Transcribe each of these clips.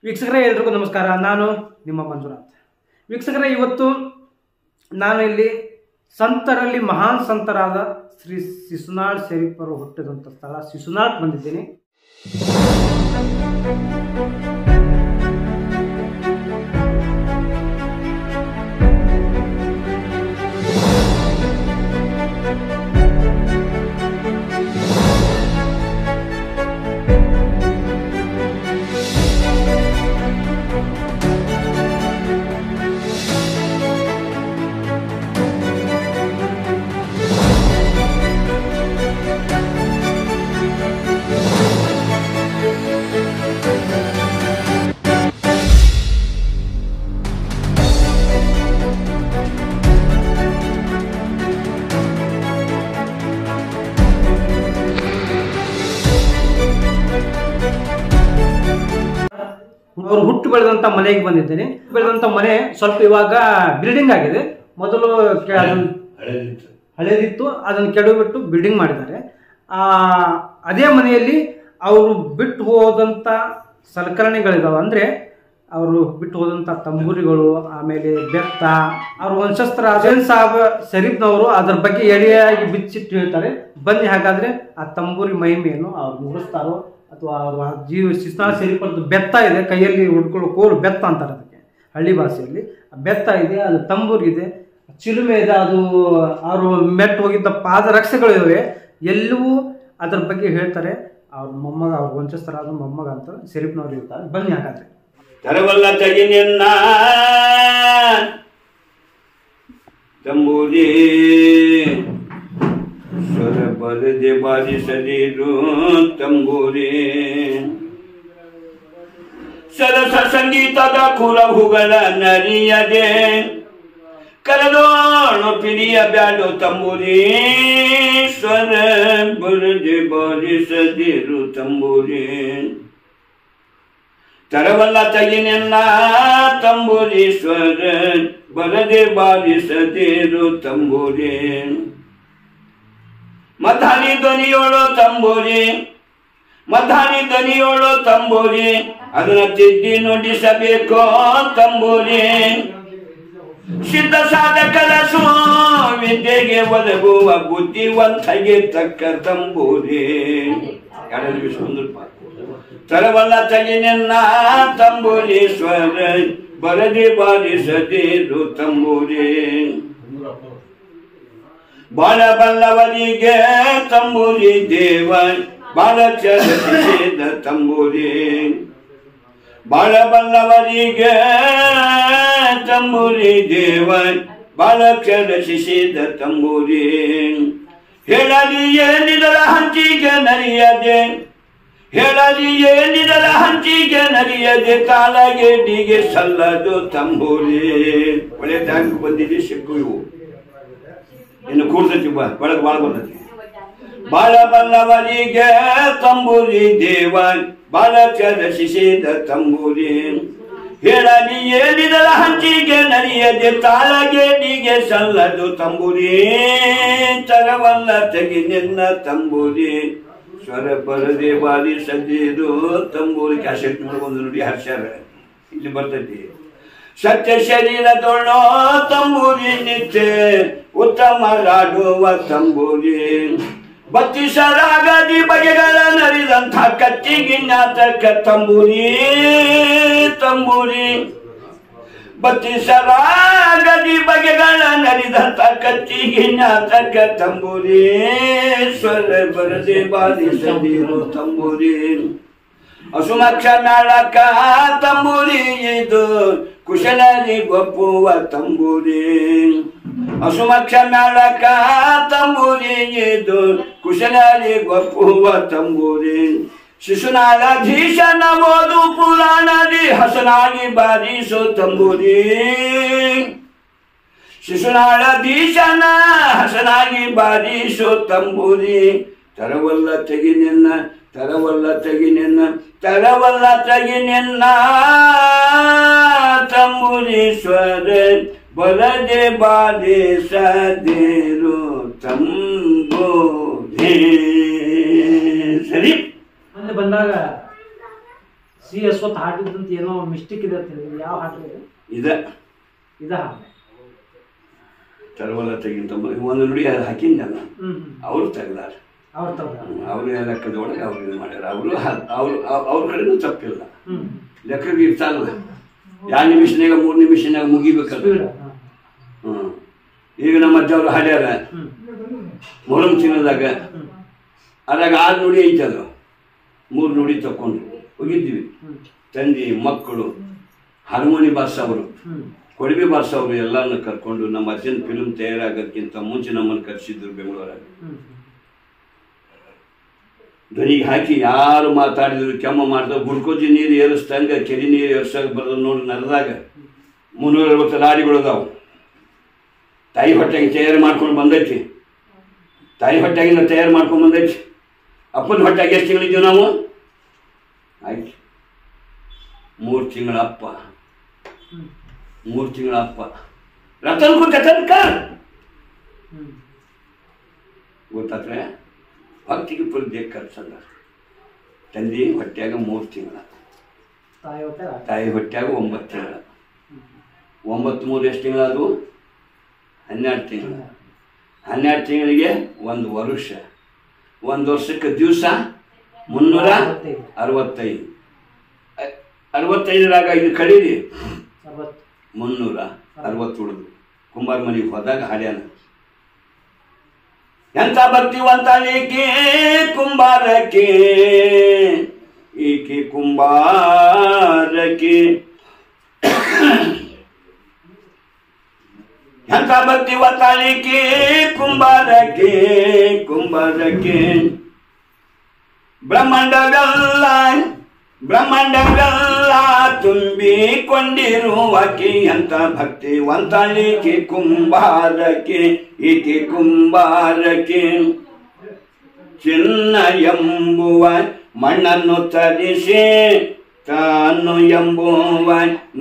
ವೀಕ್ಷಕರೇ ಎಲ್ರಿಗೂ ನಮಸ್ಕಾರ. ನಾನು ನಿಮ್ಮ ಮಂಜುನಾಥ್. ವೀಕ್ಷಕರೇ, ಇವತ್ತು ನಾನು ಇಲ್ಲಿ ಸಂತರಲ್ಲಿ ಮಹಾನ್ ಸಂತರಾದ ಶ್ರೀ ಶಿಶುನಾಳ್ ಶರೀಫರು ಹುಟ್ಟಿದಂಥ ಸ್ಥಳ ಶಿಶುನಾಳ್ ಬಂದಿದ್ದೀನಿ. ಅವರು ಹುಟ್ಟು ಬೆಳೆದಂಥ ಮನೆಗೆ ಬಂದಿದ್ದೇನೆ. ಬೆಳೆದಂಥ ಮನೆ ಸ್ವಲ್ಪ ಇವಾಗ ಬಿಲ್ಡಿಂಗ್ ಆಗಿದೆ. ಮೊದಲು ಹಳೇದಿತ್ತು, ಅದನ್ನು ಕೆಡವಿಬಿಟ್ಟು ಬಿಲ್ಡಿಂಗ್ ಮಾಡಿದ್ದಾರೆ. ಅದೇ ಮನೆಯಲ್ಲಿ ಅವರು ಬಿಟ್ಟು ಹೋದಂಥ ಸಲಕರಣೆಗಳಿದಾವೆ. ಅಂದರೆ ಅವರು ಬಿಟ್ಟು ಹೋದಂಥ ತಂಬೂರಿಗಳು, ಆಮೇಲೆ ಬೆತ್ತ, ಅವ್ರ ವಂಶಸ್ತ್ರ ಹುಸೇನ್ ಸಾಬ್ ಶರೀಫ್ನವರು ಅದರ ಬಗ್ಗೆ ಎಳೆಯಾಗಿ ಬಿಚ್ಚಿಟ್ಟು ಹೇಳ್ತಾರೆ. ಬನ್ನಿ, ಹಾಗಾದರೆ ಆ ತಂಬೂರಿ ಮಹಿಮೆಯನ್ನು ಅವ್ರು ಮುಗಿಸ್ತಾರೋ ಅಥವಾ ಶಿಶುನಾಳ್ ಶರೀಫರದ್ದು ಬೆತ್ತ ಇದೆ, ಕೈಯಲ್ಲಿ ಹುಡ್ಕೊಳ್ಳೋ ಕೋಲು ಬೆತ್ತ ಅಂತಾರೆ ಅದಕ್ಕೆ ಹಳ್ಳಿ ಭಾಷೆಯಲ್ಲಿ. ಬೆತ್ತ ಇದೆ, ಅದು ತಂಬೂರಿ ಇದೆ, ಚಿಲುಮೆ ಇದೆ, ಅದು ಅವರು ಮೆಟ್ಟು ಹೋಗಿದ್ದ ಪಾದರಕ್ಷೆಗಳು ಇವೆ, ಎಲ್ಲವೂ ಅದರ ಬಗ್ಗೆ ಹೇಳ್ತಾರೆ. ಅವ್ರ ಮೊಮ್ಮಗ, ಅವ್ರ ವಂಶಸ್ಥರಾದ ಮೊಮ್ಮಗ ಅಂತ ಶರೀಫ್ನವ್ರು ಇರ್ತಾರೆ. ಬನ್ನಿ ಹಾಗಾದ್ರೆ. ತರವಲ್ಲ ತಗಿನಿನ್ನ ತಂಬೂರಿ ಸ್ವರ ಬರದೆ ಬಾರಿಸದಿರು ತಂಬೂರಿ, ಸರಸ ಸಂಗೀತದ ಕುಲಹುಗಳ ನರಿಯದೆ ಕರದೋಣು ಪಿಡಿಯ ಬ್ಯಾಡು ತಂಬೂರಿ, ಸ್ವರ ಬರದೆ ಬಾರಿಸದಿರು ತಂಬೂರಿ. ತರವಲ್ಲ ತಗಿನೆಲ್ಲ ತಂಬೂರಿ, ಸ್ವರ ಬರದೆ ಬಾರಿಸದಿರು ತಂಬೂರಿ. ಮಧಾನಿ ಧ್ವನಿಯೋಳು ತಂಬೂರಿ, ಮಧಾನಿ ಧ್ವನಿಯೋಳು ತಂಬೂರಿ, ಅದನ್ನ ತಿದ್ದಿ ನುಡಿಸಬೇಕೋ ತಂಬೂರಿ. ಸಿದ್ಧ ಸಾಧಕರ ವಿದ್ಯೆಗೆ ಒದಗುವ ಬುದ್ಧಿವಂತಗೆ ತಕ್ಕ ತಂಬೂರಿ. ತರವಲ್ಲ ತಗಿನೆನ್ನ ತಂಬೂರಿ, ಸ್ವರ ಬರದೆ ಬಾರಿಸದಿರು ತಂಬೂರಿ. ಬಾಳ ಬಲ್ಲವರಿಗೆ ತಂಬೂರಿ ದೇವ ಬಾಳ ಚರಿಸಿದ ತಂಬೂರಿ, ಬಾಳ ಬಲ್ಲವರಿಗೆ ತಂಬೂರಿ ದೇವ ಬಾಳ ಚರಿಸಿದ ತಂಬೂರಿ. ಹೇಳಲಿ ಏನಿದರ ಹಂಚಿಗೆ ನರಿಯದೆ, ಹೇಳಲಿ ಏನಿದರ ಹಂಚಿಗೆ ನರಿಯದೆ, ತಾಳಗೆಡಿಗೆ ಸಲ್ಲದು ತಂಬೂರಿ. ಒಳ್ಳೆ ಟ್ಯಾಂಕ್ ಬಂದಿದೆ, ಸಿಕ್ಕು ಇವು ಇನ್ನು ಕೂಡ್ತೈತಿ, ಬೆಳಗ್ಗೆ ಬಾಳ ಬರ್ತೈತಿ. ಬಾಳ ಬಲ್ಲವರಿಗೆ ತಂಬೂರಿ ದೇವ ಬಾಳ ಚರಿಸಿದ ತಂಬೂರಿ. ಹೇಳಲಿ ಏನಿದರ ಹಂಚಿಗೆ ನರಿಯದೆ, ತಾಳಗೆಡಿಗೆ ಸಲ್ಲದು ತಂಬೂರಿ. ತರವಲ್ಲ ತೆಗಿ ನಿನ್ನ ತಂಬೂರಿ, ಸ್ವರ ಬರದೆ ಬಾರಿಸದಿರು ತಂಬೂರಿ. ಕ್ಯಾಸೆಟ್ ಒಂದು ನುಡಿ ಹರ್ಷಾರ ಇಲ್ಲಿ ಬರ್ತೈತಿ. ಸತ್ಯ ಶರೀರದೊಳ್ಳೋ ತಂಬೂರಿ, ನಿತ್ಯ ಉತ್ತಮರಾಡುವ ತಂಬೂರಿ. ಬತ್ತಿಸರಾಗದಿ ಬಗೆಗಳ ನರಿದಂಥ ಕಚ್ಚಿಗಿನ್ನಾತಕ ತಂಬೂರಿ, ತಂಬೂರಿ. ಬತ್ತಿಸರಾಗದಿ ಬಗೆಗಳ ನರಿದಂಥ ಕಚ್ಚಿಗಿನ್ನಾತಕ ತಂಬೂರಿ, ಸ್ವರ ಬರದೆ ಬಾರಿಸದಿರು ತಂಬೂರಿ. ಅಸುಮಕ್ಷ ನಾಳಕ ತಂಬೂರಿ, ಇದು ಕುಶಲರಿ ಗೊಪ್ಪುವ ತಂಬೂರಿ. ಅಸುಮಕ್ಷ ನಾಳಕ ತಂಬೂರಿ, ಇದು ಕುಶಲರಿ ಗೊಪ್ಪುವ ತಂಬೂರಿ. ಶಿಶುನಾಳಧೀಶನ ಓದು ಪುರಾಣದಿ ಹಸನಾಗಿ ಬಾರಿಸೋ ತಂಬೂರಿ. ಶಿಶುನಾಳಧೀಶನ ಹಸನಾಗಿ ಬಾರಿಸೋ ತಂಬೂರಿ. ತರವಲ್ಲ ತೆಗಿ ನಿನ್ನ, ತರವಲ್ಲ ತೆಗಿ ನಿನ್ನ, ತರವಲ್ಲ ತೆಗಿ ನಿನ್ನ ತಂಬೂರಿ. ಸ್ವರ ಬರದೆ ಬಾರಿಸದಿರು ತಂಬೂರಿ. ಸರಿ, ಮುಂದೆ ಬಂದಾಗ ಸಿ ಅಶ್ವತ್ ಹಾಡಿದಂತ ಏನೋ ಮಿಸ್ಟೇಕ್ ಇದೆ ಅಂತ ಹೇಳಿದ್ರು. ಯಾವ ಹಾಡು ಇದೆ? ಇದ ಹಾಡು ತರವಲ್ಲ ತೆಗಿಂತ ಒಂದು ನುಡಿ ಅದು ಹಾಕಿದ್ದೆ ನಾನು. ಅವರು ತೆಗ್ದಾರ, ಅವರು ಲೆಕ್ಕದೊಳಗೆ ಅವ್ರು ಇದು ಮಾಡ್ಯಾರ. ಅವ್ರ ಕಡೆನೂ ತಪ್ಪಿಲ್ಲ. ಲೆಕ್ಕಕ್ಕೆ ಇರ್ತಾರಲ್ಲ, 2 ನಿಮಿಷನಾಗ 3 ನಿಮಿಷನಾಗ ಮುಗಿಬೇಕಲ್ಲ. ಈಗ ನಮ್ಮ ಅಜ್ಜ ಅವರು ಹಾಡ್ಯಾರ ಮೊಹರಂ ತಿನ್ನೋದಾಗ. ಅದಾಗ 6 ನುಡಿ ಐತೆ, ಅದು 3 ನುಡಿ ತಕೊಂಡು ಹೋಗಿದ್ದೀವಿ. ತಂದೆ ಮಕ್ಕಳು, ಹಾರ್ಮೋನಿ ಬಾರ್ಸವರು, ಕೊಡಬಿ ಬಾರ್ಸವರು ಎಲ್ಲಾನು ಕರ್ಕೊಂಡು ನಮ್ಮ ಅಜ್ಜನ ಫಿಲ್ಮ್ ತಯಾರಾಗೋದಕ್ಕಿಂತ ಮುಂಚೆ ನಮ್ಮನ್ನು ಕರೆಸಿದ್ರು ಬೆಂಗಳೂರಾಗ. ಧ್ವನಿಗೆ ಹಾಕಿ ಯಾರು ಮಾತಾಡಿದ್ರು, ಕೆಮ್ಮ ಮಾಡಿದ್ರು, ಗುಡ್ಕೋಜಿ ನೀರು ಏರಿಸ್ದಂಗೆ ಕೆರೆ ನೀರು ಏರ್ಸಾಗ ಬರೋದು ನೋಡಿ. ನರದಾಗ 360 ಲಾರಿಗಳದಾವು. ತಾಯಿ ಹೊಟ್ಟೆಗೆ ತಯಾರು ಮಾಡ್ಕೊಂಡು ಬಂದೈತಿ. ತಾಯಿ ಹೊಟ್ಟೆಗಿಂದ ತಯಾರು ಮಾಡ್ಕೊಂಡು ಬಂದೈತಿ. ಅಪ್ಪನ ಹೊಟ್ಟೆಗೆ ಎಷ್ಟು ತಿಂಗಳಿದ್ದೀವಿ ನಾವು? ಆಯ್ತು, 3 ತಿಂಗಳ ಅಪ್ಪ, 3 ತಿಂಗಳ ಅಪ್ಪ. ರತನ್ಕು ತತನ್ಕ ಗೊತ್ತಾದ್ರೆ ಭಕ್ತಿಗೆ ಫುಲ್ ದೇಕ್ ಕರ್ಸಲ್ಲ. ತಂದೆ ಹೊಟ್ಟೆಯಾಗ 3 ತಿಂಗಳ, ತಾಯಿ ಹೊಟ್ಟೆಯಾಗ 9 ತಿಂಗಳ. 9 3 ಎಷ್ಟು ತಿಂಗಳ? ಅದು 12 ತಿಂಗಳ. 12 ತಿಂಗಳಿಗೆ 1 ವರ್ಷ. 1 ವರ್ಷಕ್ಕೆ ದಿವಸ 365. 65ರಾಗ ಇದು ಕಡೀರಿ 360 ಉಳಿದು. ಕುಂಬಾರ ಮನೆಗೆ ಹೋದಾಗ ಹಾಡ್ಯಾನ, ಎಂತ ಭಕ್ತಿವಂತನಿಕೆ ಕುಂಬಾರಕ್ಕೆ, ಈಕೆ ಕುಂಬಾರಕ್ಕೆ, ಎಂತ ಭಕ್ತಿವಂತನಿಕೆ ಕುಂಬಾರಕ್ಕೆ, ಕುಂಬಾರಕ್ಕೆ. ಬ್ರಹ್ಮಾಂಡವೆಲ್ಲ ತುಂಬಿಕೊಂಡಿರುವಕ್ಕೆ, ಎಂತ ಭಕ್ತಿವಂತನಿಕೆ ಕುಂಬಾರಕ್ಕೆ, ಈಕೆ ಕುಂಬಾರಕ್ಕೆ. ಚಿನ್ನ ಎಂಬುವ ಮಣ್ಣನ್ನು ತರಿಸಿ, ತಾನು ಎಂಬುವ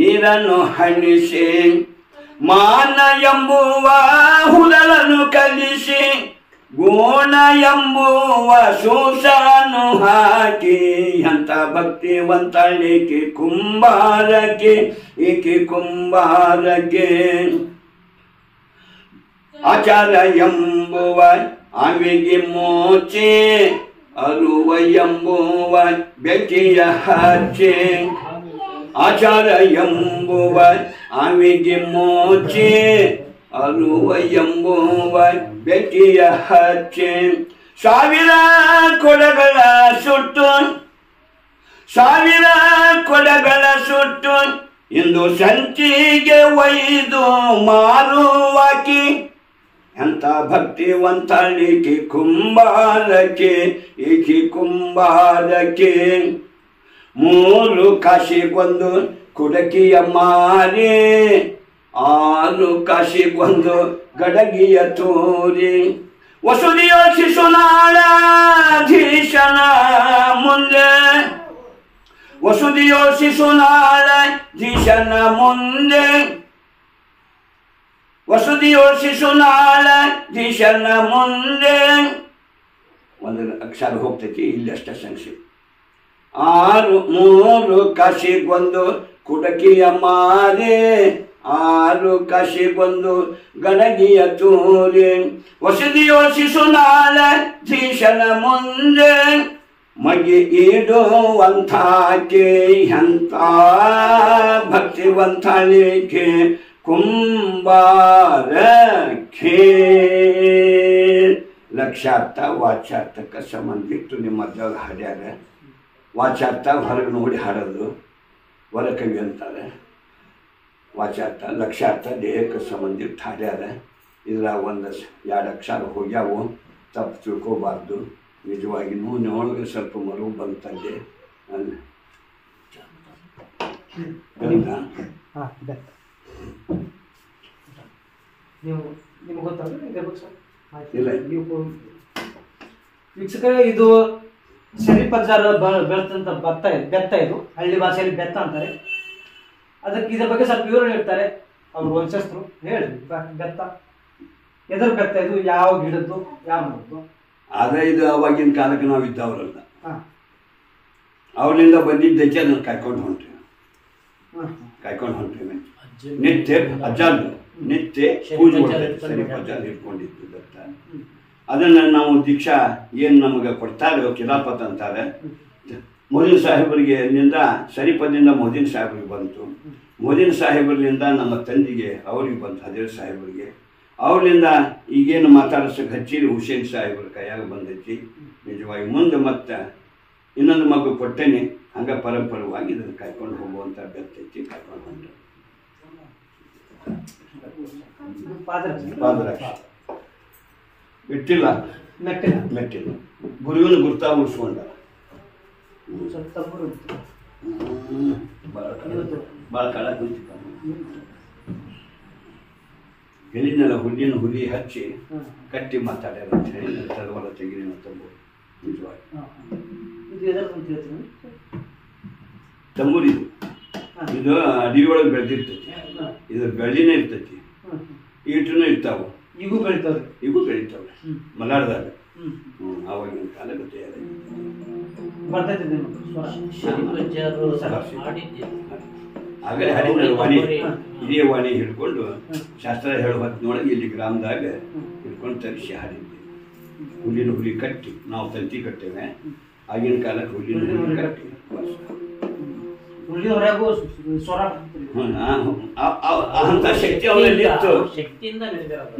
ನೀರನ್ನು ಹಣಿಸಿ, ಮಾನ ಎಂಬುವ ಹುಲನ್ನು ಕಲಿಸಿ, ಗುಣ ಎಂಬುವ ಸೂಸನ್ನು ಹಾಕಿ, ಎಂತ ಭಕ್ತಿವಂತಳಿಕೆ ಕುಂಬಾರಕ್ಕೆ, ಈಕೆ ಕುಂಬಾರಕ್ಕೆ. ಆಚಾರ ಎಂಬುವ ಆವಿಗೆ ಮೋಚೆ, ಅರುವ ಎಂಬುವ ಬೆಂಕಿಯ ಹಚ್ಚೆ. ಆಚಾರ ಎಂಬುವ ಆವಿಗೆ ಮೋಚೆ, ಅರುವ ಎಂಬುವ ಬೆಂಕಿಯ ಹಚ್ಚೆ. 1000 ಕೊಡಗಳ ಸುಟ್ಟು, 1000 ಕೊಡಗಳ ಸುಟ್ಟು, ಇಂದು ಸಂಚಿಗೆ ಒಯ್ದು ಮಾರುವಾಕಿ, ಎಂತ ಭಕ್ತಿವಂತಳಿಕೆ ಕುಂಬಾರಕ್ಕೆ, ಈಕೆ ಕುಂಬಾರಕ್ಕೆ. 3 ಕಾಶಿಗೊಂದು ಕುಡಕಿಯ ಮಾರಿ, 6 ಕಾಶಿಗೊಂದು ಗಡಗಿಯ ತೋರಿ. ವಸುದಿಯ ಶಿಶುನಾಳಧೀಶನ ಮುಂದೆ, ವಸುದಿಯ ಶಿಶುನಾಳಧೀಶನ ಮುಂದೆ, ವಸುದಿಯ ಶಿಶುನಾಳಧೀಶನ ಮುಂದೆ. 1 ಅಕ್ಷರ ಹೋಗ್ತೈತಿ, ಇಲ್ಲಿ ಅಷ್ಟ ಸಂಕ್ಷಿಪ್ತ. 3 ಕಾಶಿಗೊಂದು ಕುಡಕಿಯ ಮಾರೆ, 6 ಕಾಶಿಗೊಂದು ಗಡಗಿಯ ತೋರೆ. ವಸದಿಯ ಶಿಶುನಾಳಧೀಶನ ಮುಂದೆ, ಮಗಿ ಇಡುವಂತಾಕೆ, ಎಂತ ಭಕ್ತಿವಂತಳಿಕೆ ಕುಂಬಾರಕ್ಕೆ. ಲಕ್ಷಾರ್ಥ ವಾಚಾರ್ಥಕ್ಕೆ ಸಂಬಂಧಿಟ್ಟು ನಿಮ್ಮ ಅಜ್ಜ ಹಾಡ್ಯಾರ. ವಾಚಾರ್ಥ ಹೊರಗೆ ನೋಡಿ ಹಾಡೋದು ವರಕವಿ ಅಂತಾರೆ. ವಾಚಾರ್ಥ ಲಕ್ಷಾರ್ಥ ದೇಹಕ್ಕೆ ಸಂಬಂಧಿಟ್ಟು ಹಾಡ್ಯಾರ. ಇದ್ರಾಗ 1-2 ಅಕ್ಷರ ಹೋಗ್ಯಾವು, ತಪ್ಪು ತಿಳ್ಕೋಬಾರ್ದು. ನಿಜವಾಗಿ ನೋಳಗೆ ಸ್ವಲ್ಪ ಮರು ಬಂತಂದೆ. ಇಲ್ಲ ವೀಕ್ಷಕ, ಇದು ಶರೀಫ್ ಅಜ್ಜಾರ ಬೆಳೆದಂತ ಬೆತ್ತ. ಇದು ಹಳ್ಳಿ ಭಾಷೆಯಲ್ಲಿ ಬೆತ್ತ ಅಂತಾರೆ. ಅದಕ್ಕೆ ಇದ್ರ ಬಗ್ಗೆ ಸ್ವಲ್ಪ ವಿವರಣೆ ಇರ್ತಾರೆ ಅವ್ರ ವಂಶಸ್ಥರು. ಹೇಳಿ, ಬೆತ್ತ ಎದ್ರ ಬೆತ್ತ ಇದು? ಯಾವ ಗಿಡದ್ದು, ಯಾವ ಮರದ್ದು? ಆದ್ರೆ ಇದು ಅವಾಗಿನ ಕಾಲಕ್ಕೆ ನಾವು ಇದ್ದವರಲ್ಲ. ಅವರಿಂದ ಬಂದಿದ್ದಕ್ಕೆ ಅದನ್ನು ಕಾಯ್ಕೊಂಡು ಹೊಂಟ್ರಿ ನಿತ್ಯ ಅಜ್ಜಾದ್ ನಿತ್ಯ ಪೂಜೆ ಶರೀಫ್ ಅಜ್ಜಾದ್ ಇಟ್ಕೊಂಡಿದ್ದು ದತ್ತ. ಅದನ್ನು ನಾವು ದೀಕ್ಷಾ ಏನು ನಮಗೆ ಕೊಡ್ತಾರೆ ಖಿಲಾಫತ್ ಅಂತಾರೆ. ಮೋದಿನ್ ಸಾಹೇಬರಿಗೆ ಅಲ್ಲಿಂದ ಶರೀಫದಿಂದ ಮೋದಿನ್ ಸಾಹೇಬರಿಗೆ ಬಂತು. ಮೋದಿನ್ ಸಾಹೇಬರಿಂದ ನಮ್ಮ ತಂದೆಗೆ ಅವ್ರಿಗೆ ಬಂತು ಹಜೀರ್ ಸಾಹೇಬರಿಗೆ. ಅವ್ರಿಂದ ಈಗೇನು ಮಾತಾಡಿಸೋಕೆ ಹಚ್ಚಿರಿ ಹುಸೇನ್ ಸಾಹೇಬ್ರ ಕೈಯಾಗ ಬಂದೈತಿ. ನಿಜವಾಗಿ ಮುಂದೆ ಮತ್ತೆ ಇನ್ನೊಂದು ಮಗು ಕೊಟ್ಟೇನೆ. ಹಂಗೆ ಪರಂಪರವಾಗಿ ಇದನ್ನು ಕಾಯ್ಕೊಂಡು ಹೋಗುವಂಥ ಅಭ್ಯರ್ಥಿ ಕಾಯ್ಕೊಂಡು ಬಂದರು. ಪಾದರಕ್ಷೆ ಇಟ್ಟಿಲ್ಲ, ಮೆಟ್ಟಿಲ್ಲ. ಗುರುವಿನ ಗುರ್ತಾ ಉಳಿಸ್ಕೊಂಡ. ಭಾಳ ಕಾಲ ಕುಂತಿದ್ದ. ಹೇಳಿದ್ನಲ್ಲ ಹುಲಿ ಹಚ್ಚಿ ಕಟ್ಟಿ ಮಾತಾಡ್ಯಾರ ಅಂತ ಹೇಳಿ ತರವಲ್ಲ ತೆಗಿರಿ ತಂಬೂರು. ನಿಜವಾಗಿ ತಂಬೂರು ಇದು ಅಡಿ ಒಳಗೆ ಬೆಳೆದಿರ್ತೈತಿ. ಇದು ಬೆಳ್ಳಿನೇ ಇರ್ತೈತಿ, ಈಟೂ ಇರ್ತಾವ, ಈಗೂ ಬೆಳಿತಾವೆ ಮಲಾಡ್ದಾಗ. ಆವಾಗಿನ ಕಾಲ ಗೊತ್ತೇ ಆಗಲೇ ಹರಿನರು ವಾಣಿ ಹಿರಿಯ ವಾಣಿ ಹಿಡ್ಕೊಂಡು ಶಾಸ್ತ್ರ ಹೇಳುವ ಹೊತ್ತಿನೊಳಗೆ ಇಲ್ಲಿ ಗ್ರಾಮದಾಗ ಹಿಡ್ಕೊಂಡು ತರಿಸಿ ಹಾಡಿದ್ದೆ. ಹುಲಿ ಕಟ್ಟಿ ನಾವು ತಂತಿ ಕಟ್ಟೇವೆ. ಆಗಿನ ಕಾಲಕ್ಕೆ ಹುಲಿ ಕಟ್ಟಿ ಅಂತ ಶಕ್ತಿ ಅವರಲ್ಲಿ ಇತ್ತು.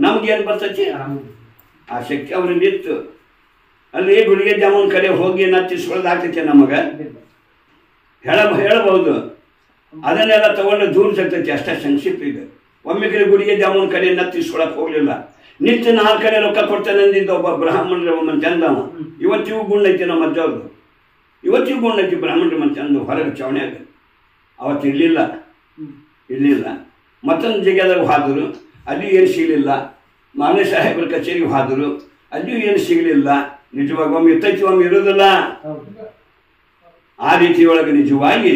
ನಮ್ಗೇನು ಬರ್ತೈತಿ ಆ ಶಕ್ತಿ ಅವ್ರಲ್ಲಿ ಇತ್ತು. ಅಲ್ಲಿ ಗುಡಿಗೆ ಜಾಮೂನ್ ಕಡೆ ಹೋಗಿ ನತ್ತಿಸ್ಕೊಳ್ಳೋದು ಆಗ್ತೈತೆ ನಮಗೆ ಹೇಳಬಹುದು. ಅದನ್ನೆಲ್ಲ ತಗೊಂಡು ದೂರ ಸಿಗ್ತೈತಿ. ಅಷ್ಟೇ ಸಂಕ್ಷಿಪ್ತ ಇದೆ. ಒಮ್ಮೆ ಕಡೆ ಗುಡಿಗೆ ಜಾಮೂನ್ ಕಡೆ ನತ್ತಿಸ್ಕೊಳಕ್ ಹೋಗ್ಲಿಲ್ಲ. ನಿತ್ಯ 4 ಕಡೆ ರೊಕ್ಕ ಕೊಡ್ತೇನೆ ಅಂದಿದ್ದ ಒಬ್ಬ ಬ್ರಾಹ್ಮಣರ ಒಮ್ಮನ್ ಚಂದವ. ಇವತ್ತಿಗೂ ಗುಂಡ್ ಐತಿ ನಮ್ಮ ಅಜ್ಜವ್ರದ್ದು. ಇವತ್ತಿಗೂ ಗುಂಡ್ ಐತಿ ಬ್ರಾಹ್ಮಣರ ಮನ್ ಚಂದ ಹೊರಗೆ ಚವಣ್ಯಾಗ. ಅವತ್ತು ಇರಲಿಲ್ಲ. ಮತ್ತೊಂದು ಜಗದಾಗ ಹೋದರು, ಅಲ್ಲಿ ಏನು ಸಿಗಲಿಲ್ಲ. ಮಾನ್ಯ ಸಾಹೇಬ್ರ ಕಚೇರಿಗೆ ಹೋದರು, ಅಲ್ಲಿಯೂ ಏನು ಸಿಗಲಿಲ್ಲ. ನಿಜವಾಗಿ ಒಮ್ಮೆ ಇರ್ತೈತಿ, ಒಮ್ಮೆ ಇರೋದಿಲ್ಲ. ಆ ರೀತಿಯೊಳಗೆ ನಿಜವಾಗಿ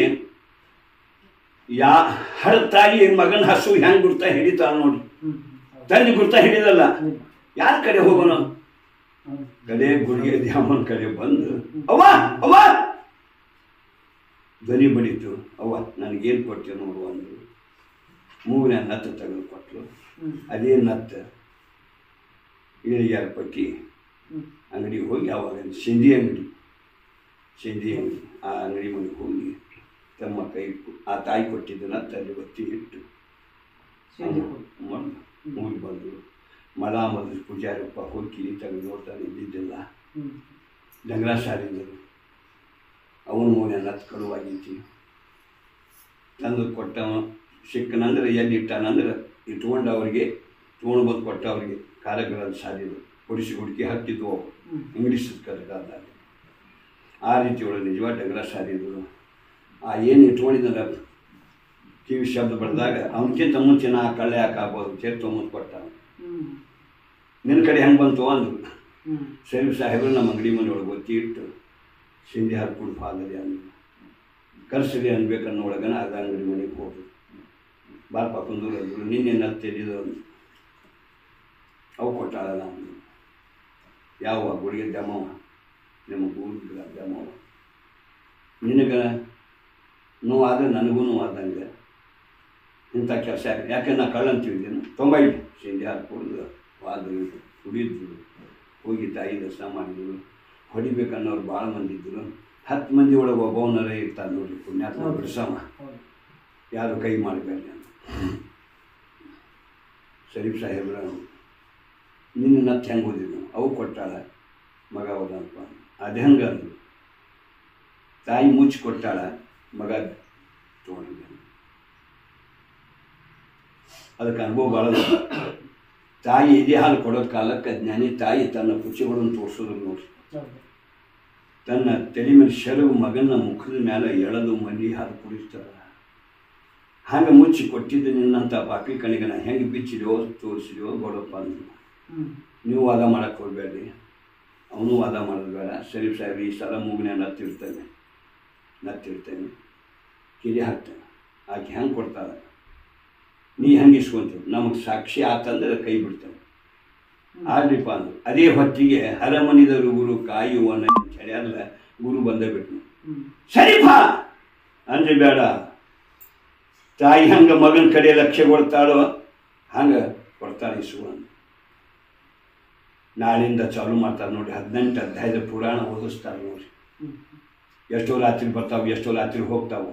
ಹಳತಾಗಿ ಮಗನ ಹಸು ಹೆಂಗೆ ಗುರ್ತಾ ಹಿಡಿತಾಳ ನೋಡಿ. ತಂದೆ ಗುರ್ತಾ ಹಿಡಿದಲ್ಲ. ಯಾರ ಕಡೆ ಹೋಗೋಣ ಕಡೆ ಗುಡಿಗೆ ದ್ಯಾಮನ್ ಕಡೆ ಬಂದು ಅವ್ವ ಅವ್ವ ಧ್ವನಿ ಬಡಿತು. ಅವ್ವ ನನಗೇನು ಕೊಡ್ತೀವಿ ನೋಡು ಅಂದರು. ಮೂಗಿನ ನತ್ತು ತೆಗೆದು ಕೊಟ್ಟರು. ಅದೇ ನತ್ತು ಏಳಿಗೆ ಪಟ್ಟಿ ಅಂಗಡಿಗೆ ಹೋಗಿ ಅವಾಗ ಸಿಂಧಿ ಅಂಗಡಿ ಆ ಅಂಗಡಿ ಮನೆಗೆ ಹೋಗಿ ತಮ್ಮ ಕೈ ಆ ತಾಯಿ ಕೊಟ್ಟಿದ್ದು ನತ್ತು ಅಲ್ಲಿ ಒತ್ತಿ ಇಟ್ಟು ಮೂಗಿ ಬಂದರು. ಮಲಾಮದ ಪೂಜಾರಪ್ಪ ಹೋಗಿ ಕಿಲಿ ತೆಗೆದು ನೋಡ್ತಾನೆ, ಇದ್ದಿದ್ದಿಲ್ಲ. ಜಂಗ್ರ ಸಾರಿದ್ದರು. ಅವನ ಮೂಗಿನ ನತ್ತು ಕಡುವಾಗಿತ್ತು. ತಂದು ಕೊಟ್ಟವ ಸಿಕ್ಕನಂದ್ರೆ ಎಲ್ಲಿ ಇಟ್ಟಾನಂದ್ರೆ ಇಟ್ಕೊಂಡು ಅವ್ರಿಗೆ ತೊಗೊಂಡು ಬಂದು ಕೊಟ್ಟ ಅವ್ರಿಗೆ ಕಾರ್ಯಗಳನ್ನು ಸಾರಿದ್ರು. ಹೊಡಿಸಿ ಹುಡುಕಿ ಹಾಕಿದ್ವು ಅವು ಇಂಗ್ಲೀಷ್ ಕಲಿಕಾದಾಗ. ಆ ರೀತಿ ಒಳಗೆ ನಿಜವಾದ ಡಗರ ಸಾರಿದ್ರು. ಆ ಏನು ಇಟ್ಕೊಂಡಿದ್ದ ಕಿವಿ ಶಬ್ದ ಬಡ್ದಾಗ ಅವನಕ್ಕಿಂತ ಮುಂಚೆನ ಆ ಕಳ್ಳೆ ಹಾಕಾಗ್ಬೋದು ಚೇರ್ ತೊಗೊಂಬಂದು ಕೊಟ್ಟ. ನಿನ್ನ ಕಡೆ ಹೆಂಗೆ ಬಂತು ಅಂದರು. ಶರೀಫ್ ಸಾಹೇಬರು ನಮ್ಮ ಅಂಗಡಿ ಮನೆಯೊಳಗೆ ಒತ್ತಿ ಇಟ್ಟು ಸಿಂಧಿ ಹರ್ಕೊಂಡು ಫಾದರಿ ಅಂದರು. ಕರ್ಸರಿ ಅನ್ಬೇಕನ್ನೋ ಒಳಗನ ಅದು ಅಂಗಡಿ ಮನೆಗೆ ಹೋದ್ರು. ಬಾರಪ್ಪ ಕುಂದೂರು ಅಂದರು. ನಿನ್ನೆ ನತ್ತಿದ್ದು ಅಂದರು. ಅವು ಕೊಟ್ಟಾಳಲ್ಲ ಅಂದರು. ಯಾವ ಗುಡಿಗೆ ದಮವ ನಿಮ್ಮ ಊರಿಗ ದಮವ. ನಿನಗೆ ನೋವಾದ್ರೆ ನನಗೂ ನೋವಾದಂಗೆ ಇಂಥ ಕೆಲಸ ಯಾಕೆ ನಾ ಕಳ್ಳಂತೀವಿದ್ದೇನು 90 ಸಿಂಧಿ ಹಾಕ್ಕೊಡ್ದು ವಾದ್ರು ಕುಡಿದ್ರು. ಹೋಗಿ ತಾಯಿ ದರ್ಶನ ಮಾಡಿದ್ರು. ಹೊಡಿಬೇಕನ್ನೋರು ಭಾಳ ಮಂದಿ ಇದ್ದರು. 10 ಮಂದಿ ಒಳಗೆ ಒಬ್ಬವನರ ಇರ್ತಾರೆ ನೋಡಿ ಪುಣ್ಯಾತ್ಮ ಬಿಡ್ಸಮ್ಮ, ಯಾರು ಕೈ ಮಾಡಬೇಡಿ ಅಂತ. ಶರೀಫ್ ಸಾಹೇಬ್ರ ನಿನ್ನ ನತ್ತು ಹೆಂಗೆ ಓದಿದ್ರು. ಅವು ಕೊಟ್ಟಾಳ ಮಗ ಹೋದಪ್ಪ. ಅದು ಹೆಂಗೆ ಅಂದರು. ತಾಯಿ ಮುಚ್ಚಿ ಕೊಟ್ಟಾಳ, ಮಗ ತೊಗೊಂಡಿದ್ದ. ಅದಕ್ಕೆ ಅನುಭವ ಭಾಳ. ತಾಯಿ ಎದೆ ಹಾಲು ಕೊಡೋ ಕಾಲಕ್ಕೆ ಜ್ಞಾನಿ ತಾಯಿ ತನ್ನ ಕುಚಿಗಳನ್ನು ತೋರಿಸೋದು ನೋಡಿ. ತನ್ನ ತಲೆ ಮೇಲೆ ಶೆರವು ಮಗನ ಮುಖದ ಮೇಲೆ ಎಳೆದು ಮಲಿ ಹಾಲು ಕುಡಿಸ್ತಾರ. ಹಾಗೆ ಮುಚ್ಚಿ ಕೊಟ್ಟಿದ್ದು ನಿನ್ನಂಥ ಪಾಪಿ ಕಣಿಗೆ ನಾ ಹೆಂಗೆ ಬಿಚ್ಚಿದೆಯೋ ತೋರಿಸಿದೆಯೋ ಗೋಡಪ್ಪ ಅಂದರು. ನೀವು ವಾದ ಮಾಡೋಕ್ಕೆ ಹೋಗಬೇಡ್ರಿ, ಅವನು ವಾದ ಮಾಡೋದು ಬೇಡ. ಶರೀಫ್ ಸಾಹೇಬ್ ಈ ಸಲ ಮೂಗಿನ ನತ್ತಿರ್ತೇನೆ ಕಿರಿ ಹಾಕ್ತೇನೆ. ಆಕೆ ಹೆಂಗೆ ಕೊಡ್ತಾಳೆ, ನೀ ಹೆಂಗೆ ಇಸ್ಕೊಂತೀವಿ, ನಮಗೆ ಸಾಕ್ಷಿ ಆತಂದ್ರೆ ಕೈ ಬಿಡ್ತೇನೆ ಆಗ್ರಿಪ್ಪ ಅಂದರು. ಅದೇ ಹೊತ್ತಿಗೆ ಹರಮನಿದರು ಗುರು ಕಾಯುವನ ಅಂತ ಹೇಳಿ ಅಲ್ಲ ಗುರು ಬಂದೇ ಬಿಟ್ಟು ಸರಿಪ ಅಂಜಬೇಡ. ತಾಯಿ ಹಂಗ ಮಗನ ಕಡೆ ಲಕ್ಷ್ಯ ಕೊಡ್ತಾಳೋ ಹಂಗ ಕೊಡ್ತಾಳೆ ಸುವರ್ಣ. ನಾಳಿಂದ ಚಾಲು ಮಾಡ್ತಾರೆ ನೋಡಿ, 18 ಅಧ್ಯಾಯದ ಪುರಾಣ ಓದಿಸ್ತಾರೆ ನೋಡಿ. ಎಷ್ಟೋ ರಾತ್ರಿ ಬರ್ತಾವೆ, ಎಷ್ಟೋ ರಾತ್ರಿ ಹೋಗ್ತಾವೆ.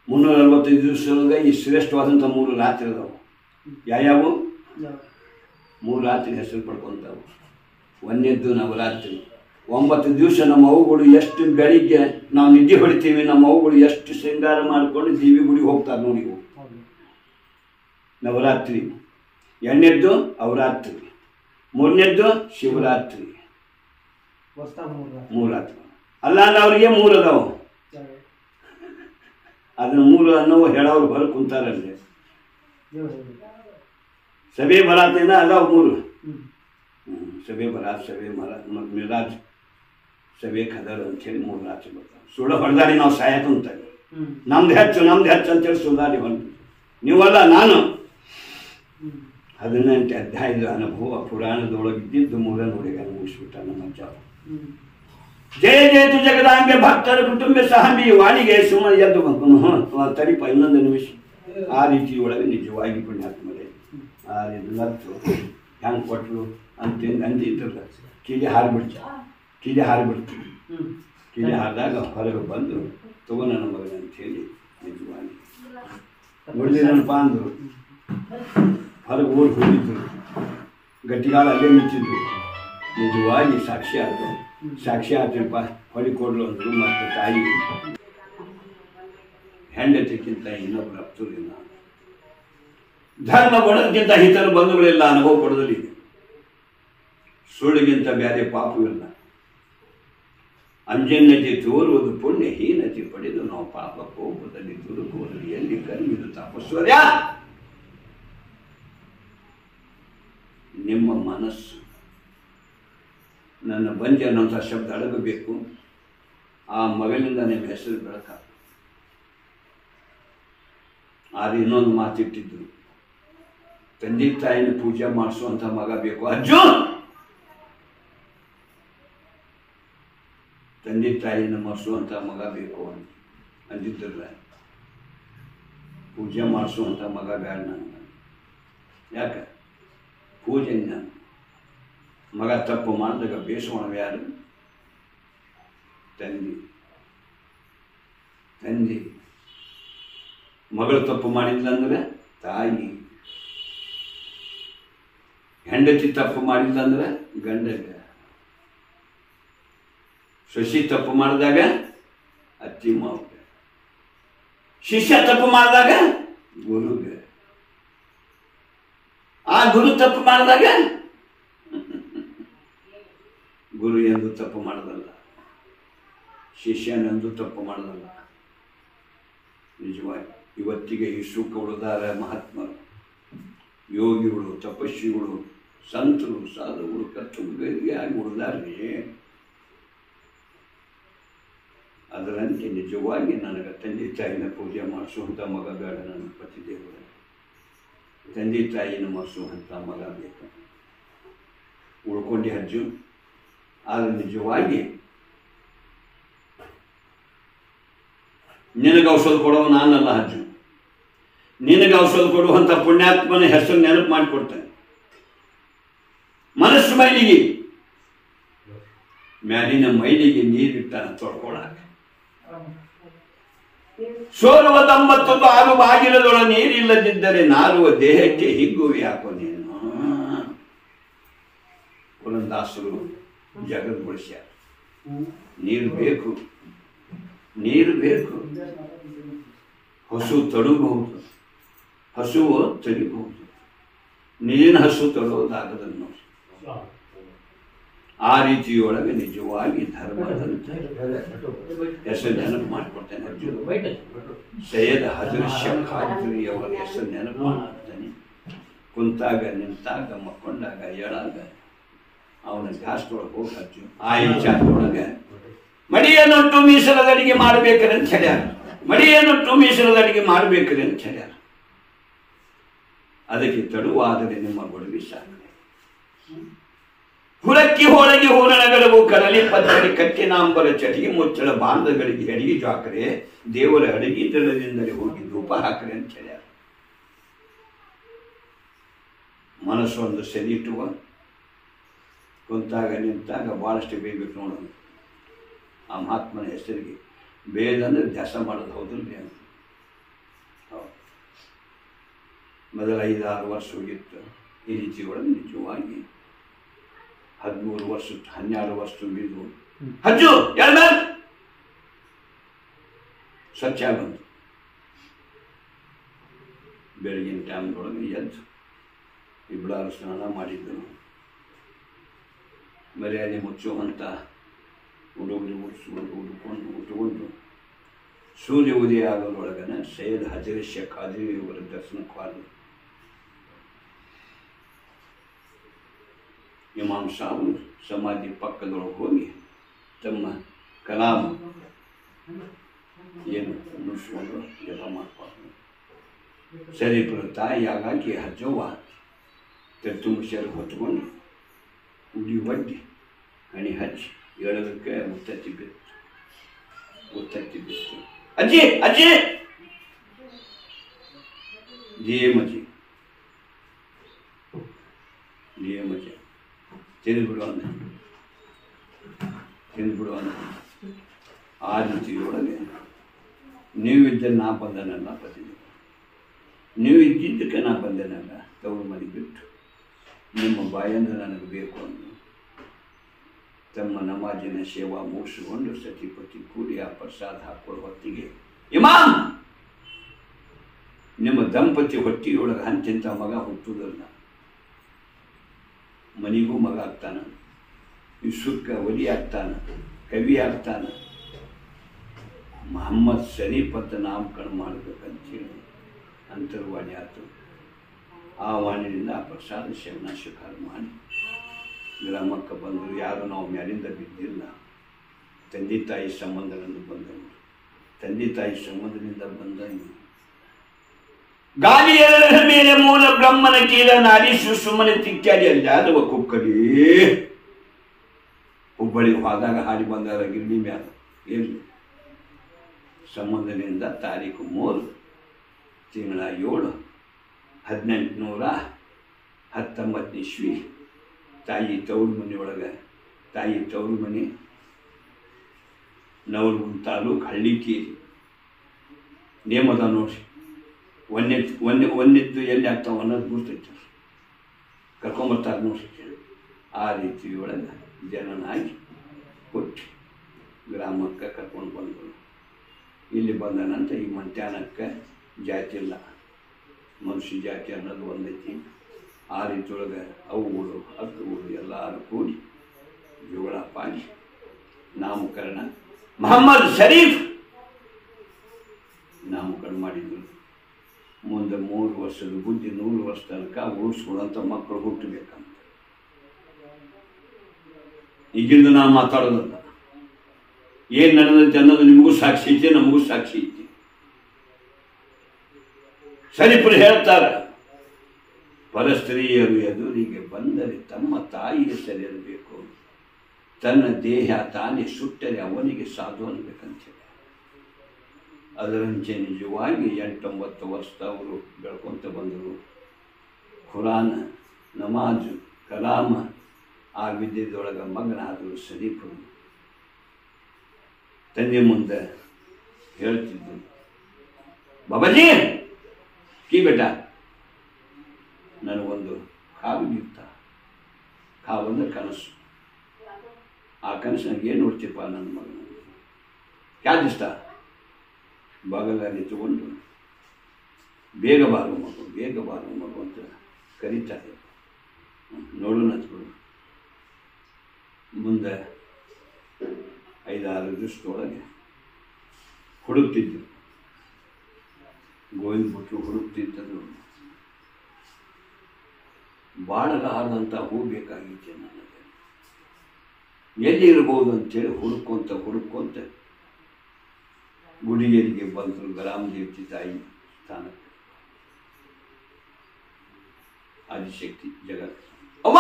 365 ದಿವಸದೊಳಗೆ ಈ ಶ್ರೇಷ್ಠವಾದಂಥ 3 ರಾತ್ರಿ ಅದಾವೆ. ಯಾವ್ಯಾವು? 3 ರಾತ್ರಿ ಹೆಸರು ಪಡ್ಕೊತಾವೆ. ಒಂದನೇದ್ದು ನವರಾತ್ರಿ. 9 ದಿವಸ ನಮ್ಮ ಅವುಗಳು ಎಷ್ಟು ಬೆಳಿಗ್ಗೆ ನಾವು ನಿದ್ದೆ ಹೊಡಿತೀವಿ, ನಮ್ಮ ಅವುಗಳು ಎಷ್ಟು ಶೃಂಗಾರ ಮಾಡಿಕೊಂಡು ದೇವಿ ಗುಡಿಗೆ ಹೋಗ್ತಾರೆ ನೋಡಿ. ಇವು ನವರಾತ್ರಿ. 2ನೇದ್ದು ಅವರಾತ್ರಿ. 3ನೇದ್ದು ಶಿವರಾತ್ರಿ. 3 ರಾತ್ರಿ ಅಲ್ಲ ಅಂದ್ರೆ ಅವ್ರಿಗೆ 3 ಅದಾವ. ಅದನ್ನ 3 ಅನ್ನೋ ಹೇಳೋರು ಹೊರ ಕುಂತಾರಲ್ಲಿ. ಸಭೆ ಬರಾತಿನ ಅದಾವ 3. ಸಭೆ ಬರಾತ್, ಸಭೆ ಮಿರಾಜ್, ಸಭೆ ಖದರ್ ಅಂತೇಳಿ 3 ರಾತ್ರಿ ಬರ್ತಾವೆ. ಸುಳ್ಳ ಹೊಡೆದಾಡಿ ನಾವು ಸಾಯಕ ಅಂತಾರೆ. ನಮ್ದು ಹೆಚ್ಚು ಅಂತೇಳಿ ಸುಳ್ದಾಡಿ ಹೊಂದು. ನೀವಲ್ಲ ನಾನು. 18 ಅಧ್ಯಾಯದ ಅನುಭವ ಪುರಾಣದೊಳಗಿದ್ದು 3 ನೋಡಿಗೆ ಮುಗಿಸ್ಬಿಟ್ಟ ನಮ್ಮ ಅಜ್ಜ. ಜಯ ಜಯತು ಜಗದಾಂಬೆ ಭಕ್ತರ ಕುಟುಂಬ ಸಹಂಬಿ ವಾಣಿಗೆ ಸುಮ ಎದ್ದು ತಡಿಪ ಇನ್ನೊಂದು ನಿಮಿಷ. ಆ ರೀತಿ ಒಳಗೆ ನಿಜವಾಗಿ ಪುಣ್ಯಾತ್ಮರೇ ಆ ನತ್ತು ಹೆಂಗೆ ಕೊಟ್ಟರು ಅಂತಿದ್ರಲ್ಲ. ಕೀಲಿ ಹಾರಿಬಿಡ್ತು. ಕೀಲಿ ಹಾರಿದಾಗ ಹೊರಗೆ ಬಂದು ತಗೋ ನನ್ನ ಮಗನ ಅಂತೇಳಿ ನಿಜವಾಗಿ ನೋಡಿದ್ರನಪ್ಪ ಅಂದರು. ಹೊರಗೆ ಓಡಿ ಹೋಗಿದ್ರು. ಗಟ್ಟಿಗಾಲ ಅಲ್ಲೇ ನಿಂತಿದ್ರು. ನಿಜವಾಗಿ ಸಾಕ್ಷಿ ಆದ್ರು. ಸಾಕ್ಷಿ ಆದ್ರಪ್ಪ ಹೊಡಿಕೊಡ್ಲು ಅಂದರು. ಮತ್ತು ತಾಯಿ ಹೆಂಡತಿಗಿಂತ ಇನ್ನೊಬ್ಬರು ಅಪ್ತುಲಿಲ್ಲ. ಧರ್ಮ ಕೊಡೋದಕ್ಕಿಂತ ಹಿತರು ಬಂಧುಗಳಿಲ್ಲ. ಅನುಭವ ಕೊಡೋದಿಲ್ಲ. ಸುಳ್ಳಿಗಿಂತ ಬೇರೆ ಪಾಪವಿಲ್ಲ. ಅಂಜನ್ಯತೆ ತೋರುವುದು ಪುಣ್ಯ, ಹೀನತೆ ಪಡೆದು ನಾವು ಪಾಪ ಕೋಪದಲ್ಲಿ ದುರುಕುವುದು ಎಲ್ಲಿ ಕಲಿಯುವುದು ತಪಸ್ವರ್ಯ. ನಿಮ್ಮ ಮನಸ್ಸು ನನ್ನ ಬಂಜೆ ಅನ್ನೋಂಥ ಶಬ್ದ ಅಡಗಬೇಕು. ಆ ಮಗನಿಂದ ನಿಮ್ಮ ಹೆಸರು ಬೆಳಕ. ಆದ್ರೆ ಇನ್ನೊಂದು ಮಾತಿಟ್ಟಿದ್ರು, ತಂದೆ ತಾಯಿನ ಪೂಜೆ ಮಾಡಿಸುವಂಥ ಮಗ ಬೇಕು. ಅರ್ಜುನ್ ತಂದೆ ತಾಯಿನ ಮಾಡಿಸುವಂಥ ಮಗ ಬೇಕು ಅಂದಿದ್ರಲ್ಲ. ಪೂಜೆ ಮಾಡಿಸುವಂಥ ಮಗ ಬೇಡ ನನಗೆ. ಯಾಕೆ? ಪೂಜೆ ನಾನು ಮಗ ತಪ್ಪು ಮಾಡಿದಾಗ ಬೇಸೋಣ ಯಾರು? ತಂದೆ. ಮಗಳು ತಪ್ಪು ಮಾಡಿದ್ಲಂದ್ರೆ ತಾಯಿ. ಹೆಂಡತಿ ತಪ್ಪು ಮಾಡಿದ್ಲಂದ್ರೆ ಗಂಡಗ. ಸೊಸಿ ತಪ್ಪು ಮಾಡಿದಾಗ ಅತ್ತಿ ಮಾವ. ಶಿಷ್ಯ ತಪ್ಪು ಮಾಡಿದಾಗ ಗುರುಗೆ. ಆ ಗುರು ತಪ್ಪು ಮಾಡಿದಾಗ ಗುರು ಎಂದು ತಪ್ಪು ಮಾಡೋದಲ್ಲ, ಶಿಷ್ಯನೆಂದು ತಪ್ಪು ಮಾಡೋದಲ್ಲ. ನಿಜವಾಗಿ ಇವತ್ತಿಗೆ ಈ ಸುಖ ಉಳಿದಾರ ಮಹಾತ್ಮರು, ಯೋಗಿಗಳು, ತಪಸ್ವಿಗಳು, ಸಂತರು, ಸಾಧುಗಳು ಕರ್ತವ್ಯಗಳಿಗೆ ಆಗಿ ಉಳಿದಾರೆ. ಅದರಂತೆ ನಿಜವಾಗಿ ನನಗೆ ತಂದೆ ತಾಯಿನ ಪೂಜೆ ಮಾಡಿಸುವಂಥ ಮಗ ಬೇಡ. ನನ್ನ ಪತಿದೇವರ ತಂದೆ ತಾಯಿನ ಮಾಡಿಸುವಂಥ ಮಗ ಬೇಕು. ಉಳ್ಕೊಂಡು ಅರ್ಜುನ್. ಆದರೆ ನಿಜವಾಗಿ ನಿನಗೆ ಔಷಧ ಕೊಡೋದು ನಾನಲ್ಲ ಅರ್ಜುನ್. ನಿನಗೆ ಔಷಧ ಕೊಡುವಂಥ ಪುಣ್ಯಾತ್ಮನ ಹೆಸರು ನೆನಪು ಮಾಡಿಕೊಡ್ತಾನೆ. ಮನಸ್ಸು ಮೈಲಿಗೆ, ಮ್ಯಾಲಿನ ಮೈಲಿಗೆ ನೀರಿಟ್ಟಾನ ತೊಡ್ಕೊಳಕ. ಸೋರುವ 91 ಆರು ಬಾಗಿಲದೊಳ ನೀರಿಲ್ಲದಿದ್ದರೆ ನಾರುವ ದೇಹಕ್ಕೆ ಹಿಗ್ಗುವೆ ಯಾಕೋ ನೀನು. ಪುರಂದಾಸರು ಜಗದ್ಗೊಳಿಸ್ಯಾರ. ನೀರು ಬೇಕು, ನೀರು ಬೇಕು. ಹಸು ತಡಬಹುದು, ಹಸುವು ತಡಿಬಹುದು. ನೀರಿನ ಹಸು ತಡೋದಾಗದನ್ನು. ಆ ರೀತಿಯೊಳಗೆ ನಿಜವಾಗಿ ಧರ್ಮದಂತೆ ಹೆಸರು ನೆನಪು ಮಾಡಿಕೊಡ್ತೇನೆ. ಅರ್ಜುನ ಸೈಯದ್ ಹಜರತ್ ಶೇಖ್ ಖಾದ್ರಿ ಅವರ ಹೆಸರು ನೆನಪು ಮಾಡಿಕೊಡ್ತೇನೆ. ಕುಂತಾಗ, ನಿಂತಾಗ, ಮಕ್ಕೊಂಡಾಗ, ಎಳಾಗ ಅವನ ಗಾಸ್ದೊಳಗೆ ಹೋಗಿ ಅರ್ಜುನ ಆ ವಿಚಾರದೊಳಗೆ ಮಡಿಯನ್ನುಟ್ಟು ಮೀಸಲದ ಅಡಿಗೆ ಮಾಡಬೇಕ್ರಿ ಅಂತ ಹೇಳ್ಯಾರ. ಮಡಿಯನ್ನುಟ್ಟು ಮೀಸಲದ ಅಡಿಗೆ ಮಾಡಬೇಕ್ರಿ ಅಂತ ಹೇಳ್ಯಾರ. ಅದಕ್ಕೆ ತಡುವಾದರೆ ನಿಮ್ಮ ಗೊಡವಿ ಸಾಕು. ಹುರಕ್ಕಿ ಹೋಳಗಿ ಹೂರಣಗಳವು ಕರಲಿ ಪತ್ತರಿ ಕಟ್ಟಿನಾಂಬರ ಚಟಿಗೆ ಮುಚ್ಚಳ ಬಾಂಧಗಳಿಗೆ ಅಡಿಗೆ ಜಾಕರೆ ದೇವರ ಅಡಿಗೆ ದಳದಿಂದಲೇ ಹೋಗಿ ಧೂಪ ಹಾಕ್ರೆ ಅಂತ ಹೇಳ್ಯಾರ. ಮನಸ್ಸು ಒಂದು ಸೆದಿಟ್ಟುವ ಕುಂತಾಗ ನಿಂತಾಗ ಭಾಳಷ್ಟು ಬೇಯಬೇಕು ನೋಡೋದು. ಆ ಮಹಾತ್ಮನ ಹೆಸರಿಗೆ ಬೇದಂದ್ರೆ ಧ್ಯಾಸ ಮಾಡೋದು ಹೌದಿಲ್ಲ ಅಂತ. ಹೌದು, ಮೊದಲ 5-6 ವರ್ಷ ಹೋಗಿತ್ತು ಈ ರೀತಿ ಒಳಗೆ ನಿಜವಾಗಿ 13 ವರ್ಷ 12 ವರ್ಷ ತುಂಬಿದ್ದು ಹಜ್ಜು ಎಲ್ಲ ಸ್ವಚ್ಛ ಬಂತು. ಬೆಳಗಿನ ಟೈಮ್ದೊಳಗೆ ಎದ್ದು ಇಬ್ಬರು ಸ್ನಾನ ಮಾಡಿದ್ದು, ಮರ್ಯಾದೆ ಮುಚ್ಚುವಂಥ ಉಡುಗೊರೆ ಉಟ್ಕೊಂಡು ಉಟ್ಕೊಂಡು ಸೂರ್ಯ ಉದಯ ಆಗೋದ್ರೊಳಗನ ಸೈಯದ್ ಹಜರತ್ ಶೇಖ್ ಖಾದ್ರಿಯವರ ದರ್ಶನಕ್ಕೆ ಹೋದ. ಇಮಾಮ್ ಸಾಬು ಸಮಾಧಿ ಪಕ್ಕದೊಳಗೆ ಹೋಗಿ ತಮ್ಮ ಕಲಾಂ ಏನು ಮುಗಿಸ್ಕೊಂಡು ಎಲ್ಲ ಮಾಡ್ಕೊಂಡು ಶರೀಫರ ತಾಯಿ ಹಾಗಾಗಿ ಹಜ್ಜವ್ವ ತುಂಬ ಶರೀರ ಹೊತ್ಕೊಂಡು ಉಡಿ ಒಡ್ಡಿ ಹಣಿ ಹಚ್ಚಿ ಹೇಳೋದಕ್ಕೆ ಮುತ್ತತ್ತಿ ಬಿತ್ತು. ಅಜ್ಜಿ ಅಜ್ಜಿ ಜಿಯಮಜ್ಜಿ ತಿಂದುಬಿಡುವನ್ನ ಆ ರೀತಿಯೊಳಗೆ ನೀವಿದ್ದ ನಾ ಬಂದನಲ್ಲ ಪತಿ, ನೀವು ಇದ್ದಿದ್ದಕ್ಕೆ ನಾ ಬಂದೆನಲ್ಲ ತವರು ಮನೆ ಬಿಟ್ಟು ನಿಮ್ಮ ಬಾಯಿಂದ ನನಗೆ ಬೇಕು ಅಂದು ತಮ್ಮ ನಮಾಜಿನ ಸೇವಾ ಮುಗಿಸಿಕೊಂಡು ಸತಿಪತಿ ಕೂಡಿ ಆ ಪ್ರಸಾದ ಹಾಕೊಳ್ಳೋ ಹೊತ್ತಿಗೆ ಇಮಾಮ್ ನಿಮ್ಮ ದಂಪತಿ ಹೊಟ್ಟಿಯೊಳಗೆ ಹಂಚಿಂತ ಮಗ ಹುಟ್ಟುವುದಲ್ಲ, ಮನಿಗೂ ಮಗ ಆಗ್ತಾನ, ವಿಶ್ವಕ್ಕೆ ಒಲಿ ಆಗ್ತಾನ, ಕವಿ ಆಗ್ತಾನ, ಮೊಹಮ್ಮದ್ ಶರೀಫ್ ಅಂತ ನಾಮಕರಣ ಮಾಡಬೇಕಂತೇಳಿ ಅಂತರ್ವಾಣಿ ಆಯಿತು. ಆ ವಾಣಿಯಿಂದ ಆ ಪ್ರಸಾದ ಸೇವನ ಸ್ವೀಕಾರ ಮಾಡಿ ಗ್ರಾಮಕ್ಕೆ ಬಂದರು. ಯಾರು ನಾವು ಮ್ಯಾಲಿಂದ ಬಿದ್ದಿಲ್ಲ, ತಂದೆ ತಾಯಿ ಸಂಬಂಧದಿಂದ ಬಂದನು, ತಂದೆ ತಾಯಿ ಸಂಬಂಧದಿಂದ ಬಂದನು. ಗಾಳಿ ಎರಡರ ಮೇಲೆ ಮೂಲ ಬ್ರಹ್ಮನ ಕೀಲ ನಾಡಿ ಸುಮ್ಮನೆ ತಿಕ್ಕಾಡಿ ಅಲ್ಲಿ ಆದವ ಕುಕ್ಕಡಿ ಹುಬ್ಬಳ್ಳಿಗೆ ಹೋದಾಗ ಹಾಡಿ ಬಂದಾರ ಗಿರ್ನಿ ಮ್ಯಾಲ ಎಲ್ಲಿ ಸಂಬಂಧದಿಂದ ತಾರೀಕು 3 ತಿಂಗಳ 7 1819 ಇಸ್ವಿ ತಾಯಿ ತವರು ಮನೆಯೊಳಗೆ, ತಾಯಿ ತವರು ಮನೆ ನವಲಗುಂದ ತಾಲೂಕು ಹಳ್ಳಿಕೇರಿ ನೇಮದ ನೋಡ್ರಿ. ಒಂದಿದ್ದು ಎಲ್ಲಿ ಆಗ್ತಾವ ಅನ್ನೋದು ಗುರ್ತೈತೆ, ಕರ್ಕೊಂಬರ್ತಾರೆ ನೋಡ್ರಿ. ಆ ರೀತಿಯೊಳಗೆ ಜನನಾಗಿ ಕೊಟ್ಟು ಗ್ರಾಮಕ್ಕೆ ಕರ್ಕೊಂಡು ಬಂದರು. ಇಲ್ಲಿ ಬಂದ ನಂತರ ಈ ಮಂತ್ಯಾನಕ್ಕೆ ಜಾತಿ ಇಲ್ಲ, ಮನುಷ್ಯ ಜಾತಿ ಅನ್ನೋದು ಒಂದೈತಿ. ಆ ರೀತಿಯೊಳಗೆ ಅವುಗಳು ಹಕ್ಕುಗಳು ಎಲ್ಲರೂ ಕೂಡಿ ಜೋಳ ಪಾಡಿ ನಾಮಕರಣ ಮೊಹಮ್ಮದ್ ಶರೀಫ್ ನಾಮಕರಣ ಮಾಡಿದ್ರು. ಮುಂದೆ 3 ವರ್ಷದ ಬುದ್ಧಿ 100 ವರ್ಷ ತನಕ ಉಳಿಸ್ಕೊಳ್ಳೋಂಥ ಮಕ್ಕಳು ಹುಟ್ಟಬೇಕಂತ. ಈಗಿಂದ ನಾವು ಮಾತಾಡೋದಲ್ಲ, ಏನು ನಡೆದೈತೆ ಅನ್ನೋದು ನಿಮಗೂ ಸಾಕ್ಷಿ ಐತಿ, ನಮಗೂ ಸಾಕ್ಷಿ ಐತಿ. ಶರೀಫರು ಹೇಳ್ತಾರೆ, ಪರಸ್ತ್ರೀಯರು ಎದುರಿಗೆ ಬಂದರೆ ತಮ್ಮ ತಾಯಿ ಹೆಸರಿರಬೇಕು, ತನ್ನ ದೇಹ ತಾನೇ ಸುಟ್ಟರೆ ಅವನಿಗೆ ಸಾಧು ಅನ್ಬೇಕಂತ ಹೇಳಿ. ಅದರಂತೆ ನಿಜವಾಗಿ 8-9 ವರ್ಷ ಅವರು ಬೆಳ್ಕೊಂತ ಬಂದರು. ಖುರಾನ್, ನಮಾಜು, ಕಲಾಮ ಆ ವಿದ್ಯೆದೊಳಗೆ ಮಗನಾದರು. ಶರೀಫರು ತಂದೆ ಮುಂದೆ ಹೇಳ್ತಿದ್ದರು, ಬಾಬಾಜಿ ಕೀ ಬೇಟ ನನಗೊಂದು ಕಾವಿಗಿತ್ತ, ಕಾವಂದ್ರೆ ಕನಸು. ಆ ಕನಸಿನಾಗ ಏನು ನೋಡ್ತೀಪ್ಪ ನನ್ನ ಮಗನ, ಯಾದಿಷ್ಟ ಬಾಗಲಲ್ಲಿ ತಗೊಂಡು ಬೇಗ ಬಾರು ಮಗು ಅಂತ ಕರೀತಾರೆ. ನೋಡೋಣ ಅಂದ್ಕೊಂಡು ಮುಂದೆ 5-6 ದಿವಸದೊಳಗೆ ಹುಡುಕ್ತಿದ್ದು, ಗೋವಿಂದ ಬಿಟ್ಟರು ಹುಡುಕ್ತಿದ್ದರು. ಬಾಡಲಾರದಂಥ ಹೂ ಬೇಕಾಗಿತ್ತು ನನಗೆ, ಎಲ್ಲಿ ಇರ್ಬೋದು ಅಂತೇಳಿ ಹುಡುಕೊಂತ ಗುಡಿಗೆರಿಗೆ ಬಂದರು. ಗ್ರಾಮ ದೇವತೆ ತಾಯಿ ಸ್ಥಾನಕ್ಕೆ, ಆದಿಶಕ್ತಿ ಜಗತ್. ಅವ್ವ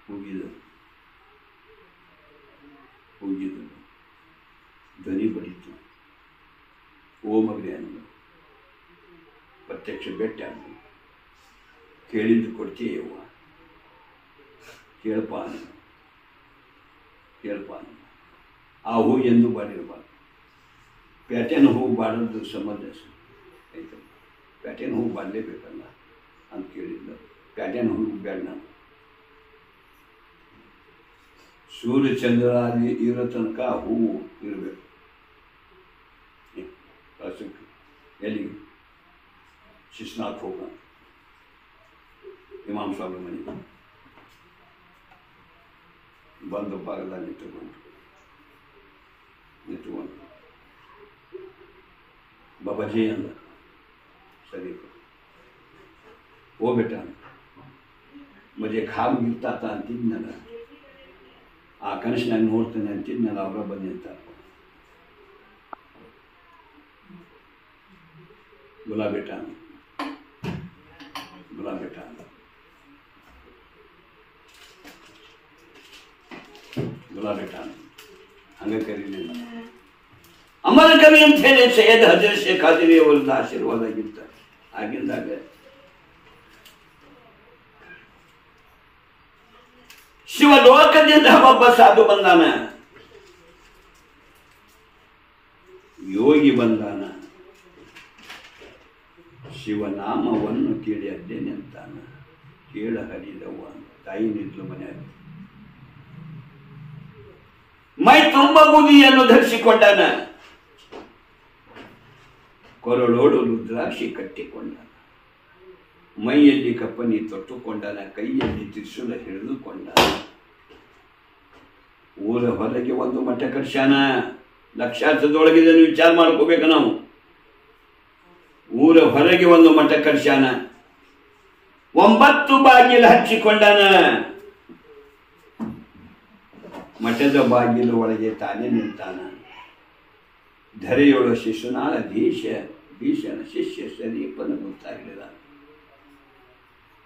ಹೋಗಿದರು ಧ್ವನಿ ಬಡಿತು. ಓ ಮಗನೇ ಅಂದರು. ಪ್ರತ್ಯಕ್ಷ ಭೇಟಿ ಅಂದರು. ಕೇಳಿದ್ದು ಕೊಡ್ತೀಯವ್ವ, ಕೇಳಪ್ಪ ಅಂದರು. ಆ ಹೂ ಎಂದು ಬಾಡಿರಬಾರ್ದು. ಪ್ಯಾಟೆನ ಹೂವು ಬಾಡೋದು ಸಂಬಂಧ ಆಯ್ತು. ಪ್ಯಾಟೆನ ಹೂವು ಬಾಡಲೇಬೇಕಲ್ಲ ಅಂತ ಕೇಳಿದ್ದು. ಪ್ಯಾಟೆನ ಹೂವು ಬೇಡ, ನಾನು ಸೂರ್ಯ ಚಂದ್ರ ಇರೋ ತನಕ ಹೂವು ಇರಬೇಕು. ಎಲ್ಲಿಗೆ ಶಿಸ್ನಾಥ್ ಹೋಗ ಇಮಾಮ್ ಸ್ವಾಮಿ ಮನೆಗೆ ಬಂದು ಭಾಗದಲ್ಲಿ ನಿಂತುಕೊಂಡು ಬಾಬಾಜಿ ಅಂದ. ಸರಿ ಹೋಗ್ಬೇಟ ಅಂತ ಮಜೆ ಖಾಬ್ ಗಿರ್ತಾತ ಅಂತಿದ್ನಲ್ಲ, ಆ ಕನಸಿನಾಗ ನೋಡ್ತೇನೆ ಅಂತಿದ್ನಲ್ಲ, ಅವರ ಬಂದು ನಿಂತಾರೆ. ಗುಲಾಬೇಟ ಅಂದ. ಹಂಗೆ ಕರೀಲಿಲ್ಲ. ಅಮರ ಕವಿ ಅಂತ ಹೇಳಿ ಸೈಯದ್ ಹಜರತ್ ಶೇಖ್ ಖಾದಿರಿ ಅವರದ್ದು ಆಶೀರ್ವಾದ ಆಗಿತ್ತು. ಆಗಿಂದಾಗ ಶಿವಲೋಕದಿಂದ ಒಬ್ಬ ಸಾಧು ಬಂದಾನ, ಯೋಗಿ ಬಂದಾನ. ಶಿವನಾಮವನ್ನು ಕೇಳಿ ಅಡ್ಡೆ ನಿಂತಾನ. ಕೇಳ ಹರಿದವ್ವ ತಾಯಿ ನಿಂತಲು ಮನೆಯಾಗ ಮೈ ತುಂಬ ಬೂದಿಯನ್ನು ಧರಿಸಿಕೊಂಡಾನ. ಕೊರಳೋಡು ರುದ್ರಾಕ್ಷಿ ಕಟ್ಟಿಕೊಂಡಾನ. ಮೈಯಲ್ಲಿ ಕಪ್ಪನಿ ತೊಟ್ಟುಕೊಂಡಾನ. ಕೈಯಲ್ಲಿ ತ್ರಿಶೂಲ ಹಿಡಿದುಕೊಂಡಾನ. ಊರ ಹೊರಗೆ ಒಂದು ಮಠ ಕಟ್ಸ್ಯಾನ. ಲಕ್ಷಾರ್ಥದೊಳಗಿದನ್ನು ವಿಚಾರ ಮಾಡ್ಕೋಬೇಕು ನಾವು. ಊರ ಹೊರಗೆ ಒಂದು ಮಠ ಕಟ್ಸ್ಯಾನ. 9 ಬಾಗಿಲು ಹಚ್ಚಿಕೊಂಡಾನ. ಮಠದ ಬಾಗಿಲು ಒಳಗೆ ತಾನೇ ನಿಂತಾನ. ಧರೆಯೊಳ ಶಿಶುನಾಳ ಭೀಷಣ ಶಿಷ್ಯ ಶರೀಫನ ಗೊತ್ತಾಗಲಿಲ್ಲ.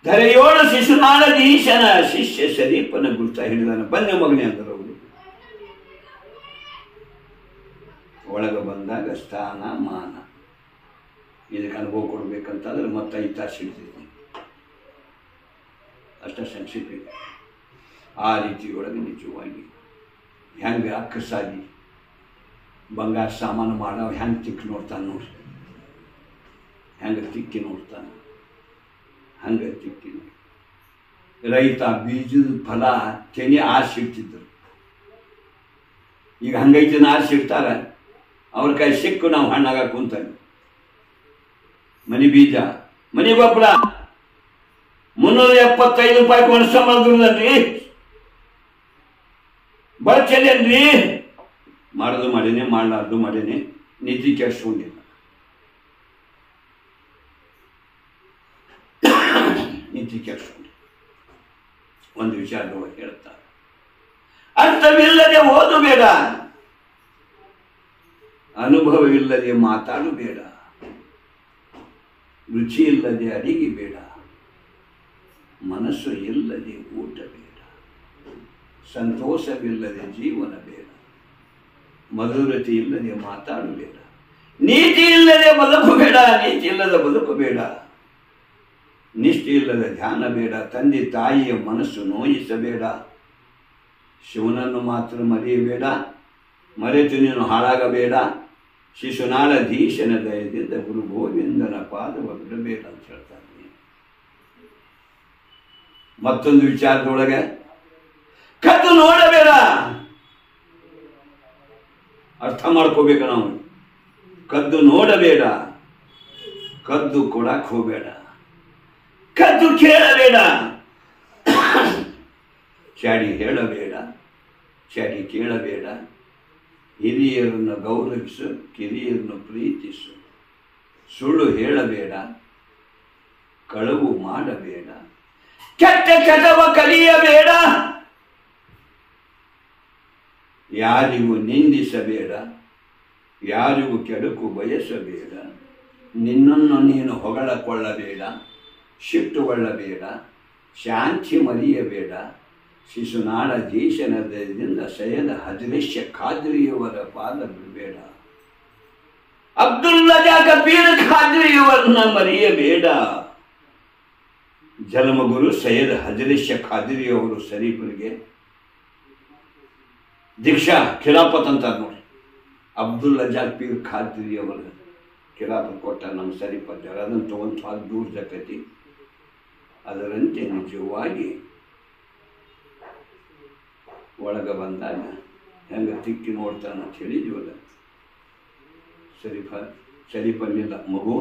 ಧರೆಯೋಳ ಶಿಶುನಾಳ ಭೀಷಣ ಶಿಷ್ಯ ಶರೀಫನ ಗುರುತ ಹಿಡಿದಾನ. ಬಂದ ಮಗನೇ ಅಂದರು ಅವರು. ಒಳಗೆ ಬಂದಾಗ ಸ್ಥಾನ ಮಾನ ಇದಕ್ಕೆ ಅನುಭವ ಕೊಡ್ಬೇಕಂತಂದ್ರೆ ಮತ್ತೆ 5 ತಾಸು ಹಿಡಿದಿದ್ದೆ. ಅಷ್ಟ ಸಂಕ್ಷಿಪ್ತ. ಆ ರೀತಿಯೊಳಗೆ ನಿಜವಾಗಿ ಹೆಂಗೆ ಅಕ್ಕಸಾಗಿ ಬಂಗಾರ ಸಾಮಾನು ಮಾಡೋ ಹೆಂಗೆ ತಿಕ್ಕಿ ನೋಡ್ತಾನೆ ನೋಡಿ. ಹೆಂಗೆ ತಿಕ್ಕಿ ನೋಡ್ತಾನೆ ಹಂಗೆ ತಿಕ್ಕಿ ನೋಡಿ. ರೈತ ಬೀಜದ ಫಲ ತೆನೆ ಆರಿಸಿಡ್ತಿದ್ರು. ಈಗ ಹಂಗೈತೆ ಆರಿಸಿಡ್ತಾರ. ಅವ್ರ ಕೈ ಸಿಕ್ಕು ನಾವು ಹಣ್ಣಾಗ ಕುಂತಾಗ ಮನಿ ಬೀಜ ಮನಿ ಗೊಬ್ಬರ 375 ರೂಪಾಯಿ ಕೊಣಸಂಬಳ ದುಡ್ದನ್ರಿ. ಬಳಚಲ್ಲೇನ್ರಿ? ಮಾಡೋದು ಮಾಡೇನೆ, ಮಾಡಲಾರ್ದು ಮಾಡೇನೆ. ನಿಧಿ ಕೆಡಿಸ್ಕೊಂಡಿಲ್ಲ. ನಿಧಿ ಕೆಡಿಸ್ಕೊಂಡಿಲ್ಲ. ಒಂದು ವಿಚಾರದೊಳಗೆ ಹೇಳ್ತಾರೆ, ಅರ್ಥವಿಲ್ಲದೆ ಓದು ಬೇಡ, ಅನುಭವವಿಲ್ಲದೆ ಮಾತಾಡು ಬೇಡ, ರುಚಿ ಇಲ್ಲದೆ ಅಡಿಗೆ ಬೇಡ, ಮನಸ್ಸು ಇಲ್ಲದೆ ಊಟ ಬೇಡ, ಸಂತೋಷವಿಲ್ಲದೆ ಜೀವನ ಬೇಡ, ಮಧುರತೆ ಇಲ್ಲದೆ ಮಾತಾಡು ಬೇಡ, ನೀತಿ ಇಲ್ಲದೆ ಬದುಕು ಬೇಡ, ನೀತಿ ಇಲ್ಲದ ಬದುಕು ಬೇಡ, ನಿಷ್ಠೆ ಇಲ್ಲದ ಧ್ಯಾನ ಬೇಡ, ತಂದೆ ತಾಯಿಯ ಮನಸ್ಸು ನೋಯಿಸಬೇಡ, ಶಿವನನ್ನು ಮಾತ್ರ ಮರೆಯಬೇಡ, ಮರೆತು ನೀನು ಹಾಳಾಗಬೇಡ, ಶಿಶುನಾಳಧೀಶನ ದಯದಿಂದ ಗುರು ಗೋವಿಂದನ ಪಾದವ ಬಿಡಬೇಡ ಅಂತ ಹೇಳ್ತಾನೆ. ಮತ್ತೊಂದು ವಿಚಾರದೊಳಗೆ ಕದ್ದು ನೋಡಬೇಡ. ಅರ್ಥ ಮಾಡ್ಕೋಬೇಕು ನಾವು. ಕದ್ದು ನೋಡಬೇಡ, ಕದ್ದು ಕೊಡಕ್ ಹೋಗಬೇಡ, ಕದ್ದು ಕೇಳಬೇಡ, ಚಾಡಿ ಹೇಳಬೇಡ, ಚಾಡಿ ಕೇಳಬೇಡ, ಹಿರಿಯರನ್ನು ಗೌರವಿಸು, ಕಿರಿಯರನ್ನು ಪ್ರೀತಿಸು, ಸುಳ್ಳು ಹೇಳಬೇಡ, ಕಳವು ಮಾಡಬೇಡ, ಕೆಟ್ಟ ಕೆಟ್ಟವ ಕಲಿಯಬೇಡ, ಯಾರಿಗೂ ನಿಂದಿಸಬೇಡ, ಯಾರಿಗೂ ಕೆಡುಕು ಬಯಸಬೇಡ, ನಿನ್ನನ್ನು ನೀನು ಹೊಗಳಕೊಳ್ಳಬೇಡ, ಸಿಟ್ಟುಗೊಳ್ಳಬೇಡ, ಶಾಂತಿ ಮರೆಯಬೇಡ, ಶಿಶುನಾಳ ಜೀಶನದಿಂದ ಸೈಯದ್ ಹಜರೇಶ ಖಾದ್ರಿಯವರ ಪಾದ ಬಿಡಬೇಡ. ಅಬ್ದುಲ್ ರಜಾಕ ಪೀರ್ ಖಾದ್ರಿಯವರನ್ನ ಮರೆಯಬೇಡ. ಜನ್ಮಗುರು ಸೈಯದ್ ಹಜರೇಶ ಖಾದ್ರಿಯವರು ಶರೀಫರಿಗೆ ದೀಕ್ಷಾ ಖಿಲಾಫತ್ ಅಂತ ನೋಡಿ. ಅಬ್ದುಲ್ ರಜಾಕ್ ಪೀರ್ ಖಾದ್ರಿಯವರ ಖಿಲಾಫತ್ ಕೊಟ್ಟ ನಮ್ಮ ಶರೀಫ್ ಅಜ್ಜಾರ. ಅದನ್ನು ತಗೊಂಡು ಅದು ದೂರ ಜಕತಿ. ಅದರಂತೆ ನಿಜವಾಗಿ ಒಳಗೆ ಬಂದಾಗ ಹೆಂಗೆ ತಿಕ್ಕಿ ನೋಡ್ತಾನ ಅಂತ ಹೇಳಿದ್ವಲ್ಲ, ಶರೀಫನ್ನಿಲ್ಲ ಮಗು,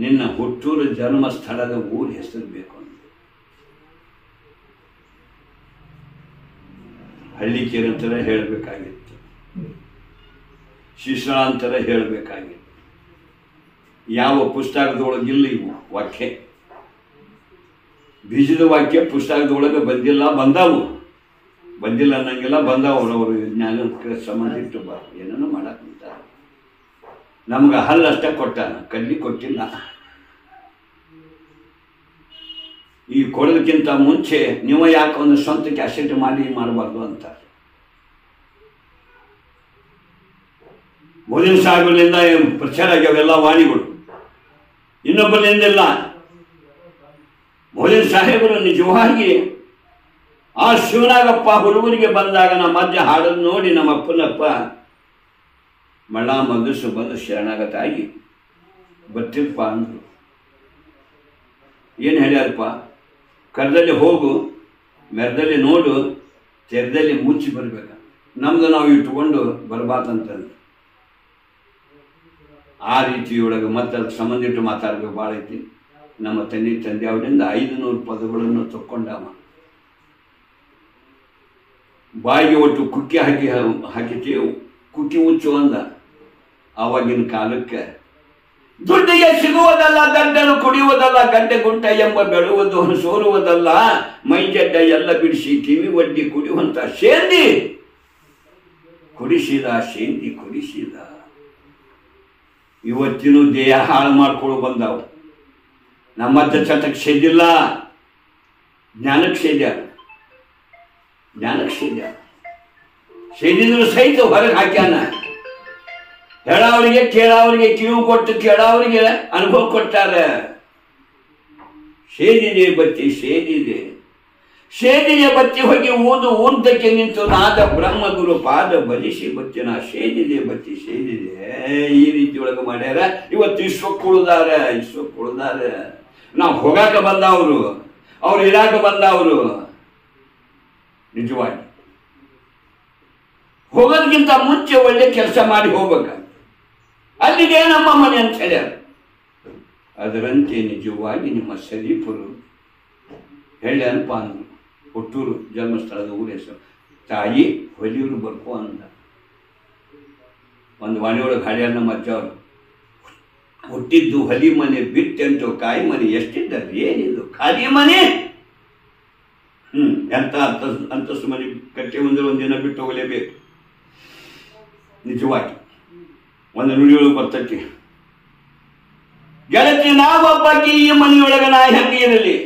ನಿನ್ನ ಹುಟ್ಟೂರು ಜನ್ಮಸ್ಥಳದ ಊರ ಹೆಸರು ಬೇಕು ಅಂತ. ಹಳ್ಳಿಕೇರಿ ಅಂತರ ಹೇಳಬೇಕಾಗಿತ್ತು, ಶಿಶು ಅಂತರ ಹೇಳಬೇಕಾಗಿತ್ತು. ಯಾವ ಪುಸ್ತಕದೊಳಗಿಲ್ಲ ಇವು ವಾಕ್ಯ. ಬೀಜದ ವಾಕ್ಯ ಪುಸ್ತಕದೊಳಗೆ ಬಂದಿಲ್ಲ, ಬಂದಾವು. ಬಂದಿಲ್ಲ ಅನ್ನಂಗಿಲ್ಲ, ಬಂದಾವು. ಅವ್ರವರು ಜ್ಞಾನಕ್ಕೆ ಸಂಬಂಧಿಟ್ಟು ಏನನ್ನು ಮಾಡಕ್ ನಿಂತಾರೆ. ನಮ್ಗೆ ಹಲ್ಲಷ್ಟೇ ಕೊಟ್ಟಾನ, ಕಡ್ಲಿ ಕೊಟ್ಟಿಲ್ಲ. ಈ ಕೊಡೋದಕ್ಕಿಂತ ಮುಂಚೆ ನೀವು ಯಾಕೆ ಒಂದು ಸ್ವಂತ ಕ್ಯಾಸೆಟ್ ಮಾಡಬಾರ್ದು ಅಂತ. ಮೊದಲಿನ ಸಾಹೇಬರಿಂದ ಪ್ರಚಾರ ಆಗ್ಯಾವೆಲ್ಲ ವಾಣಿಗಳು, ಇನ್ನೊಬ್ಬರಿಂದಿಲ್ಲ. ಮೊದಲಿನ ಸಾಹೇಬರು ನಿಜವಾಗಿ ಆ ಶಿವನಾಗಪ್ಪ ಹುಡುಗರಿಗೆ ಬಂದಾಗ ನಮ್ಮ ಅಜ್ಜ ಹಾಡೋದು ನೋಡಿ ನಮ್ಮ ಅಪ್ಪನಪ್ಪ ಮಳ್ಳ ಮಗಸು ಬಂದು ಶರಣಾಗತಾಗಿ ಬರ್ತಿರಪ್ಪ ಅಂದರು. ಏನು ಹೇಳ್ಯಾರಪ್ಪ, ಕರ್ದಲ್ಲಿ ಹೋಗು, ಮೆರದಲ್ಲಿ ನೋಡು, ತೆರೆದಲ್ಲಿ ಮುಚ್ಚಿ ಬರ್ಬೇಕ, ನಮ್ದು ನಾವು ಇಟ್ಕೊಂಡು ಬರ್ಬಾರ್ದಂತಂದು. ಆ ರೀತಿಯೊಳಗೆ ಮತ್ತೆ ಅದಕ್ಕೆ ಸಂಬಂಧಿಟ್ಟು ಮಾತಾಡಬೇಕು ಭಾಳ ಐತಿ. ನಮ್ಮ ತಂದೆ ಅವರಿಂದ 500 ಪದಗಳನ್ನು ತಕ್ಕೊಂಡವ. ಬಾಯಿಗೆ ಒಟ್ಟು ಕುಕ್ಕಿ ಹಾಕಿತೀವಿ, ಕುಕ್ಕಿ ಮುಚ್ಚು ಅಂದ. ಆವಾಗಿನ ಕಾಲಕ್ಕೆ ದುಡ್ಡಿಗೆ ಸಿಗುವುದಲ್ಲ, ಗಡ್ಡಲು ಕುಡಿಯುವುದಲ್ಲ, ಗಡ್ಡೆ ಗುಂಟ ಎಂಬ ಬೆಳುವುದು ಸೋರುವುದಲ್ಲ, ಮೈಜಡ್ಡ ಎಲ್ಲ ಬಿಡಿಸಿ ಕಿವಿ ಒಡ್ಡಿ ಕುಡಿಯುವಂತ ಶೇಂದಿ ಕುಡಿಸಿದ. ಇವತ್ತಿನೂ ದೇಹ ಹಾಳು ಮಾಡ್ಕೊಳ್ಳೋ ಬಂದಾವು. ನಮ್ಮಜ್ಜ ಚಟಕ್ಕೆ ಸೇದಿಲ್ಲ, ಜ್ಞಾನಕ್ಕೆ ಸೇದಿದ್ರು ಸಹಿತ ಹೊರಗೆ ಹಾಕ್ಯಾನ. ಹೇಳೋರಿಗೆ ಕೇಳೋರಿಗೆ ಕಿವಿ ಕೊಟ್ಟು ಕೇಳೋರಿಗೆ ಅನುಭವ ಕೊಟ್ಟಾರೆ. ಸೇದಿದೆ ಬತ್ತಿ, ಸೇದಿದೆ ಬತ್ತಿ ಹೋಗಿ ಊರ್ಧಕ್ಕೆ ನಿಂತು ನಾದ ಬ್ರಹ್ಮಗುರು ಪಾದ ಬಲಿಸಿ ಬತ್ತಿನ ಸೇದಿದೆ ಬತ್ತಿ ಈ ರೀತಿ ಒಳಗೆ ಮಾಡ್ಯಾರ. ಇವತ್ತು ವಿಶ್ವಕ್ಕೆ ಉಳಿದಾರೆ. ನಾವು ಹೋಗಾಕ ಬಂದವರು, ಅವ್ರು ಇರಾಕ ಬಂದವರು. ನಿಜವಾಗಿ ಹೋಗೋದಕ್ಕಿಂತ ಮುಂಚೆ ಒಳ್ಳೆ ಕೆಲಸ ಮಾಡಿ ಹೋಗ್ಬೇಕ, ಅಲ್ಲಿಗೆ ನಮ್ಮ ಮನೆ ಅಂತ ಹೇಳ್ಯಾರ. ಅದರಂತೆ ನಿಜವಾಗಿ ನಿಮ್ಮ ಶರೀಫರು ಹೇಳ್ಯಾರಪ್ಪ ಅಂದ್ರು. ಹುಟ್ಟೂರು ಜನ್ಮಸ್ಥಳದ ಊರ ಹೆಸರು ತಾಯಿ ಹೊಲಿಯೂರು ಬರ್ಕೋ ಅಂದ. ಒಂದು ವಾಣಿಯೊಳಗೆ ಹಾಡ್ಯಾರ ನಮ್ಮ ಅಜ್ಜ ಅವರು. ಹುಟ್ಟಿದ್ದು ಹೊಲಿ ಮನೆ ಬಿಟ್ಟೆಂಟು ಕಾಯಿ ಮನೆ, ಎಷ್ಟಿದ್ದಾರೆ ಏನಿದು ಖಾಲಿ ಮನೆ. ಎಂತ ಅಂತಸ್ತು ಮನೆ ಕಟ್ಟಿ ಒಂದಿನ ಬಿಟ್ಟು ಹೋಗಲೇಬೇಕು. ನಿಜವಾಗಿ ಒಂದು ನುಡಿಯೊಳಗೆ ಬರ್ತೈತಿ, ಗೆಳತಿ ನಾವೊಬ್ಬಾಕಿ ಈ ಮನೆಯೊಳಗೆ ನಾ ಹೆಂಗೆ ಇರಲಿ.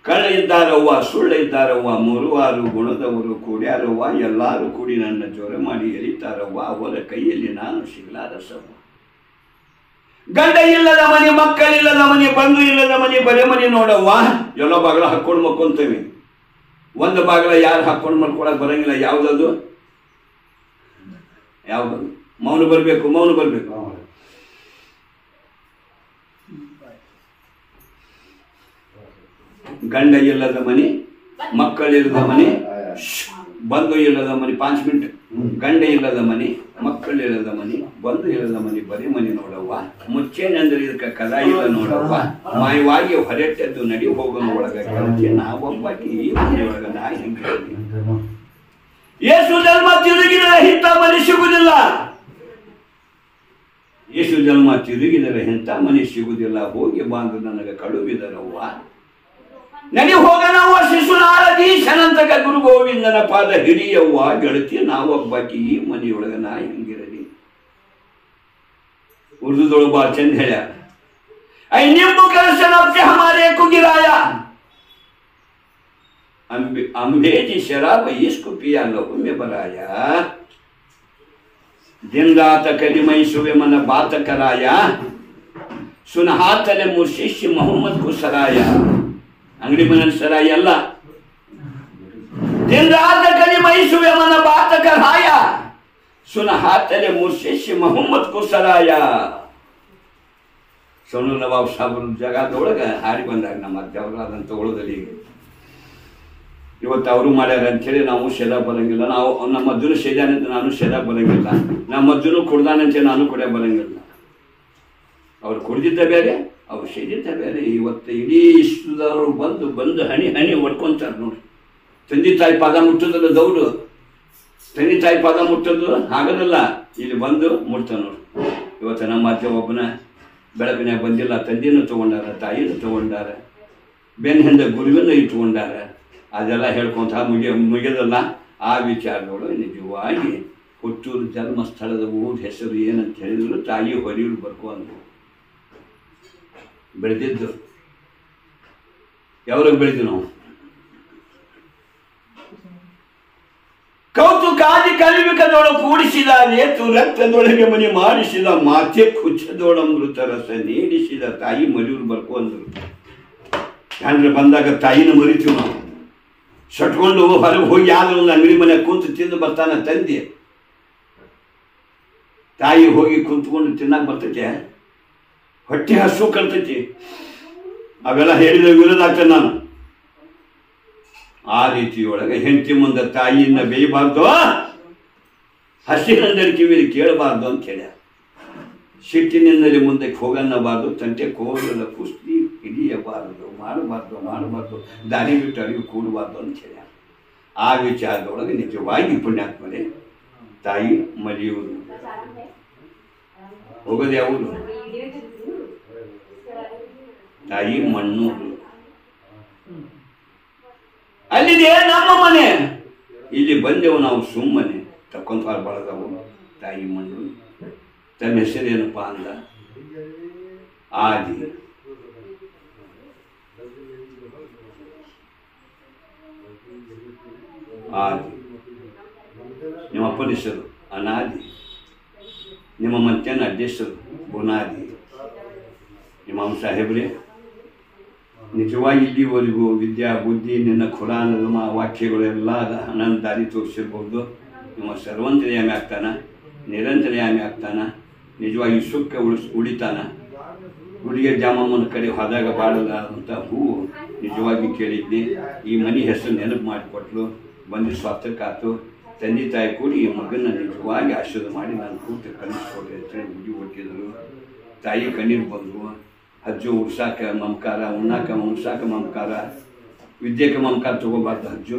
ಕಳ್ಳ ಇದ್ದಾರವ್ವ, ಸುಳ್ಳ ಇದ್ದಾರವ್ವ, 3 ಗುಣದವರು ಕೂಡ್ಯಾರವ್ವ, ಎಲ್ಲಾರು ಕೂಡಿ ನನ್ನ ಜೋರ ಮಾಡಿ ಎಳಿತಾರವ್ವ, ಅವರ ಕೈಯಲ್ಲಿ ನಾನು ಸಿಗ್ಲಾರಸವ್ವ. ಗಂಡ ಇಲ್ಲದ ಮನೆ, ಮಕ್ಕಳಿಲ್ಲದ ಮನೆ, ಬಂಧು ಇಲ್ಲದ ಮನೆ, ಬರೆ ಮನೆ ನೋಡವ್ವ. ಎಲ್ಲ ಬಾಗಿಲ ಹಾಕೊಂಡು ಮಕ್ಕೊಂತೇವೆ. ಒಂದು ಬಾಗಿಲ ಯಾರು ಹಾಕೊಂಡು ಮಲ್ಕೊಳಕ್ ಬರಂಗಿಲ್ಲ. ಯಾವ್ದದು ಮೌನ ಬರ್ಬೇಕು. ಗಂಡ ಇಲ್ಲದ ಮನೆ, ಮಕ್ಕಳಿಲ್ಲದ ಮನೆ, ಬಂಧು ಇಲ್ಲದ ಮನೆ. 5 ಮಿನಿಟ್. ಗಂಡ ಇಲ್ಲದ ಮನೆ, ಮಕ್ಕಳಿಲ್ಲದ ಮನೆ, ಬಂಧು ಇಲ್ಲದ ಮನೆ, ಬರೀ ಮನೆ ನೋಡವ್ವ. ಮುಚ್ಚೇನಂದ್ರೆ ಇದಕ್ಕೆ ಕದ ಇಲ್ಲ ನೋಡವ್ವ. ಮಾಯವಾಗಿ ಹೊರಟೆದ್ದು ನಡಿ ಹೋಗೋಣ ಒಳಗೆ ಕಳಿಸಿ ನಾವೊಬ್ಬಾಕಿ ಈ ಮನೆಯೊಳಗ ನಾ ಹೆಂಗೆ. ಯೇಸು ಜನ್ಮ ತಿರುಗಿದರೆ ಇಂಥ ಮನೆ ಸಿಗುವುದಿಲ್ಲ. ಯೇಸು ಜನ್ಮ ತಿರುಗಿದರೆ ಇಂಥ ಮನೆ ಸಿಗುವುದಿಲ್ಲ. ಹೋಗಿ ಬಾಂದು ನನಗೆ ಕಳುಹಿದರವ್ವ. ನಡಿ ಹೋಗನವ್ವ ಶಿಶುನಾಳಧೀಶನಂತಕ ಗುರು ಗೋವಿಂದನ ಪಾದ ಹಿಡಿಯವ್ವ. ಗೆಳತಿ ನಾವೊಬ್ಬಾಕಿ ಈ ಮನೆಯೊಳಗ ನಾ ಹೆಂಗಿರಲಿ. ಉರ್ದುದೊಳಗೆ ಬಾ ಚಂದ ಹೇಳ್ಯ. ಐ ನಿಂಬು ಕಲಶ ಹಮಾರೆ ಕುಗಿರಾಯ. अंबेजी शराब इश्क पिया लहू में बराया, दिन रात कलिमई सुबह मन बात कराया, सुनहातले मुर्शिश मोहम्मद को सराया. अंगड़ी मन सराय अल्ल, दिन रात कलिमई सुबह मन बात कराया, सुनहातले मुर्शिश मोहम्मद को सराया. सोनू नवाब साहब ಜಗದೊಳಗೆ ಹಾಡಿ ಬಂದಾಗ ನಮ್ಮ ಅಜ್ಜವರು ಅದನ್ನು ತಗೊಳ್ಳೋದಲ್ಲಿ ಇವತ್ತು ಅವರು ಮಾಡ್ಯಾರ ಅಂಥೇಳಿ ನಾವು ಸೇದಾಗ ಬರಂಗಿಲ್ಲ. ನಾವು ನಮ್ಮ ಅಜ್ಜನು ಸೇದಾನಂತ ನಾನು ಸೇದಾಗ ಬರಂಗಿಲ್ಲ, ನಮ್ಮ ಅಜ್ಜನು ಕುಡ್ದಾನಂತೆ ನಾನು ಕುಡಿಯ ಬರಂಗಿಲ್ಲ. ಅವ್ರು ಕುಡ್ದಿದ್ದ ಬೇರೆ, ಅವ್ರು ಸೇದಿದ್ದ ಬೇರೆ. ಇವತ್ತು ಇಡೀ ಇಷ್ಟದವರು ಬಂದು ಬಂದು ಹನಿ ಹನಿ ಹೊಡ್ಕೊಂತಾರೆ ನೋಡಿ. ತಂದೆ ತಾಯಿ ಪಾದ ಮುಟ್ಟೋದಲ್ಲ ದೌಡು, ತಂದೆ ತಾಯಿ ಪಾದ ಮುಟ್ಟೋದು ಆಗೋದಲ್ಲ, ಇಲ್ಲಿ ಬಂದು ಮುಟ್ತ ನೋಡಿ. ಇವತ್ತು ನಮ್ಮ ಅಜ್ಜ ಒಬ್ಬನ ಬೆಳಕಿನಾಗ ಬಂದಿಲ್ಲ, ತಂದೆನೂ ತೊಗೊಂಡಾರ, ತಾಯಿನೂ ತೊಗೊಂಡಾರ, ಬೆನ್ನ ಹಿಂದೆ ಗುರುವಿನೂ ಇಟ್ಕೊಂಡಾರ. ಅದೆಲ್ಲ ಹೇಳ್ಕೊಂತ ಮುಗಿಯೋದಲ್ಲ. ಆ ವಿಚಾರಗಳು ನಿಜವಾಗಿ ಹುಟ್ಟೂರು ಜನ್ಮಸ್ಥಳದ ಊರ ಹೆಸರು ಏನಂತ ಹೇಳಿದ್ರು ತಾಯಿ ಹೊರಿಯೂರು ಬರ್ಕೊಂಡು ಬೆಳೆದಿದ್ದು. ಯಾವ್ರಾಗ ಬೆಳೆದು ನಾವು ಕೌತುಕಾದಿ ಕಲಿವಿಕದೊಳ ಕೂಡಿಸಿದ ನೇತು ರಕ್ತದೊಳಗೆ ಮನೆ ಮಾಡಿಸಿದ ಮಾತೆ ಕುಚ್ಚದೊಳಮೃತ ರಸ ನೀಡಿಸಿದ ತಾಯಿ ಮರಿಯೂರು ಬರ್ಕೊಂಡ್ರು. ಯಾಕಂದ್ರೆ ಬಂದಾಗ ತಾಯಿನ ಮರಿತೀವಿ ನಾವು. ಸಟ್ಕೊಂಡು ಹೊರಗೆ ಹೋಗಿ ಯಾವ್ದು ಒಂದು ಅಂಗಡಿ ಮನೆ ಕುಂತು ತಿಂದು ಬರ್ತಾನ ತಂದೆ. ತಾಯಿ ಹೋಗಿ ಕುಂತ್ಕೊಂಡು ತಿನ್ನಕ್ಕೆ ಬರ್ತೈತೆ, ಹೊಟ್ಟೆ ಹಸು ಕಳ್ತೈತಿ. ಅವೆಲ್ಲ ಹೇಳಿದ ವಿರೋಧ ಆಗ್ತದೆ ನಾನು. ಆ ರೀತಿಯೊಳಗೆ ಹೆಂಡತಿ ಮುಂದೆ ತಾಯಿಯಿಂದ ಬೇಯಬಾರ್ದು, ಹಸಿನಂದರಿ ಕಿವಿಲಿ ಕೇಳಬಾರ್ದು ಅಂತ ಹೇಳ. ಸಿಟ್ಟಿನಿಂದಲೇ ಮುಂದಕ್ಕೆ ಹೋಗನ್ನಬಾರ್ದು, ತಂಟೆ ಕೋಲದ ಕುಸ್ತಿ ಹಿಡಿಯಬಾರದು, ಮಾಡಬಾರ್ದು, ದಾರಿ ಬಿಟ್ಟು ಅರಿವು ಕೂಡಬಾರ್ದು ಅಂತ ಹೇಳ. ಆ ವಿಚಾರದೊಳಗೆ ನಿಜವಾಗಿ ಪುಣ್ಯಾತ್ಮರೇ ತಾಯಿ ಮರಿಯೂರು. ಹೋಗೋದು ಯಾವುದು? ತಾಯಿ ಮಣ್ಣೂರು. ಅಲ್ಲಿದೆ ನಮ್ಮ ಮನೆ. ಇಲ್ಲಿ ಬಂದೆವು ನಾವು ಸುಮ್ಮನೆ ತಕ್ಕೊಂತ ಬಳದವು. ತಾಯಿ ಮಣ್ಣು. ತನ್ನ ಹೆಸರೇನಪ್ಪ ಅಂದ ಆದಿ. ಆದಿ ನಿಮ್ಮ ಅಪ್ಪನ ಹೆಸರು ಅನಾದಿ, ನಿಮ್ಮ ಮಂತ್ಯನ ಅಡ್ಡೆಸರು ಬುನಾದಿ. ನಿಮ್ಮ ಸಾಹೇಬ್ರೆ ನಿಜವಾಗಿ ಇಲ್ಲಿವರೆಗೂ ವಿದ್ಯಾ ಬುದ್ಧಿ ನಿನ್ನ ಖುರಾನದ ವಾಕ್ಯಗಳೆಲ್ಲ ನನ್ನ ದಾರಿ ತೋರಿಸಿರ್ಬೋದು. ನಿಮ್ಮ ಸರ್ವಂತರ್ಯಾಮಿ ಆಗ್ತಾನ, ನಿರಂತರ್ಯಾಮಿ ಆಗ್ತಾನ, ನಿಜವಾಗಿ ಸುಖ ಉಳಿತಾನ. ಗುಡಿಗೆ ಜಾಮಮ್ಮನ ಕಡೆ ಹೋದಾಗ ಬಾಡಲಾದಂಥ ಹೂವು ನಿಜವಾಗಿ ಕೇಳಿದ್ನಿ. ಈ ಮನೆ ಹೆಸರು ನೆನಪು ಮಾಡಿಕೊಟ್ಲು, ಬಂದು ಸ್ವಾರ್ಥಕ್ಕಾತು. ತಂದೆ ತಾಯಿ ಕೂಡಿ ಈ ಮಗನ ನಿಜವಾಗಿ ಆಶೀರ್ವಾದ ಮಾಡಿ ನಾನು ಕೂತು ಕಲಿಸ್ಕೊಡ್ರಿ ಅಂತೇಳಿ ಗುಡಿ ಹೊಟ್ಟಿದ್ರು. ತಾಯಿ ಕಣ್ಣೀರು ಬಂದವು. ಹಜ್ಜು ಉಡ್ಸಾಕ ಮಮಕಾರ, ಉಣ್ಣಾಕ ಉಣ್ಸಾಕ ಮಮಕಾರ, ವಿದ್ಯೆಗೆ ಮಮಕಾರ ತಗೋಬಾರ್ದು. ಹಜ್ಜು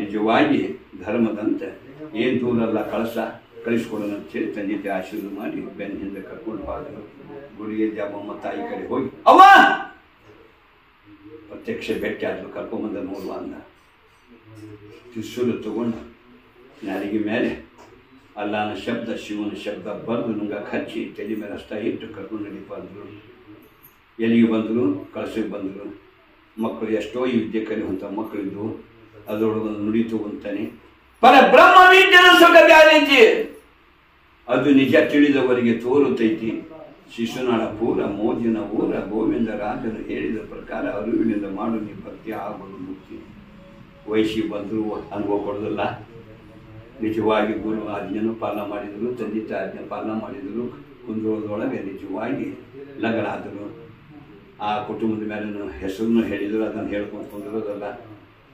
ನಿಜವಾಗಿ ಧರ್ಮದಂತೆ ಏನು ದೂರಲ್ಲ ಕಳಿಸ್ಕೊಡೋಣ ಅಂತೇಳಿ ತಂದೆ ತಾಯಿ ಆಶೀರ್ವಾದ ಮಾಡಿ ಬೆನ್ನ ಹಿಂದೆ ಕರ್ಕೊಂಡು ಹೋದರು. ಗುಡಿಗೆ ಜಾಬಮ್ಮ ತಾಯಿ ಕಡೆ ಹೋಗಿ ಅವ್ವ ಪ್ರತ್ಯಕ್ಷ ಭೇಟಿ ಆದ್ರು. ಕರ್ಕೊಂಬಂದ ನೋಡುವ ಅಂದ. ತ್ರಿಶೂಲ ತಗೊಂಡು ನಾಲಿಗೆ ಮೇಲೆ ಅಲ್ಲಾನ ಶಬ್ದ ಶಿವನ ಶಬ್ದ ಬರೆದು ನುಂಗಕ್ಕೆ ಹಚ್ಚಿ ತಲೆ ಮೇಲೆ ಅಷ್ಟ ಇಟ್ಟು ಕರ್ಕೊಂಡು ನಡಿಬಾರ್ದು. ಎಲ್ಲಿಗೆ ಬಂದರು, ಕಳಸಕ್ಕೆ ಬಂದರು. ಮಕ್ಕಳು ಎಷ್ಟೋ ಈ ವಿದ್ಯೆ ಕಲಿಯುವಂಥ ಮಕ್ಕಳಿದ್ದು ಅದರೊಳಗೆ ನುಡಿ ತಗೊಂತಾನೆ. ಪರ ಬ್ರಹ್ಮ ವಿದ್ಯೆನ ಸುಖ ಬ್ಯಾರೈತಿ, ಅದು ನಿಜ ತಿಳಿದವರಿಗೆ ತೋರುತ್ತೈತಿ. ಶಿಶುನಾಳ ಪೂರ ಮೋಜಿನ ಊರ ಗೋವಿಂದ ರಾಜನು ಹೇಳಿದ ಪ್ರಕಾರ ಅರಿವಿನಿಂದ ಮಾಡು ನೀ ಭಕ್ತಿ ಆಗೋದು ಮುಕ್ತಿ. ವಯಸ್ಸಿ ಬಂದರು ಅನುಭವ ಕೊಡೋದಿಲ್ಲ. ನಿಜವಾಗಿ ಗುರು ಆಜ್ಞೆನೂ ಪಾಲನೆ ಮಾಡಿದರು, ತಂದೆ ತಾಯಿ ಆಜ್ಞೆ ಪಾಲನೆ ಮಾಡಿದರು. ಕುಂದ್ರೋದೊಳಗೆ ನಿಜವಾಗಿ ಲಗ್ನ ಆದರು. ಆ ಕುಟುಂಬದ ಮೇಲೆ ಹೆಸರನ್ನು ಹೇಳಿದರು. ಅದನ್ನು ಹೇಳ್ಕೊಂಡು ಕುಂದಿರೋದಲ್ಲ.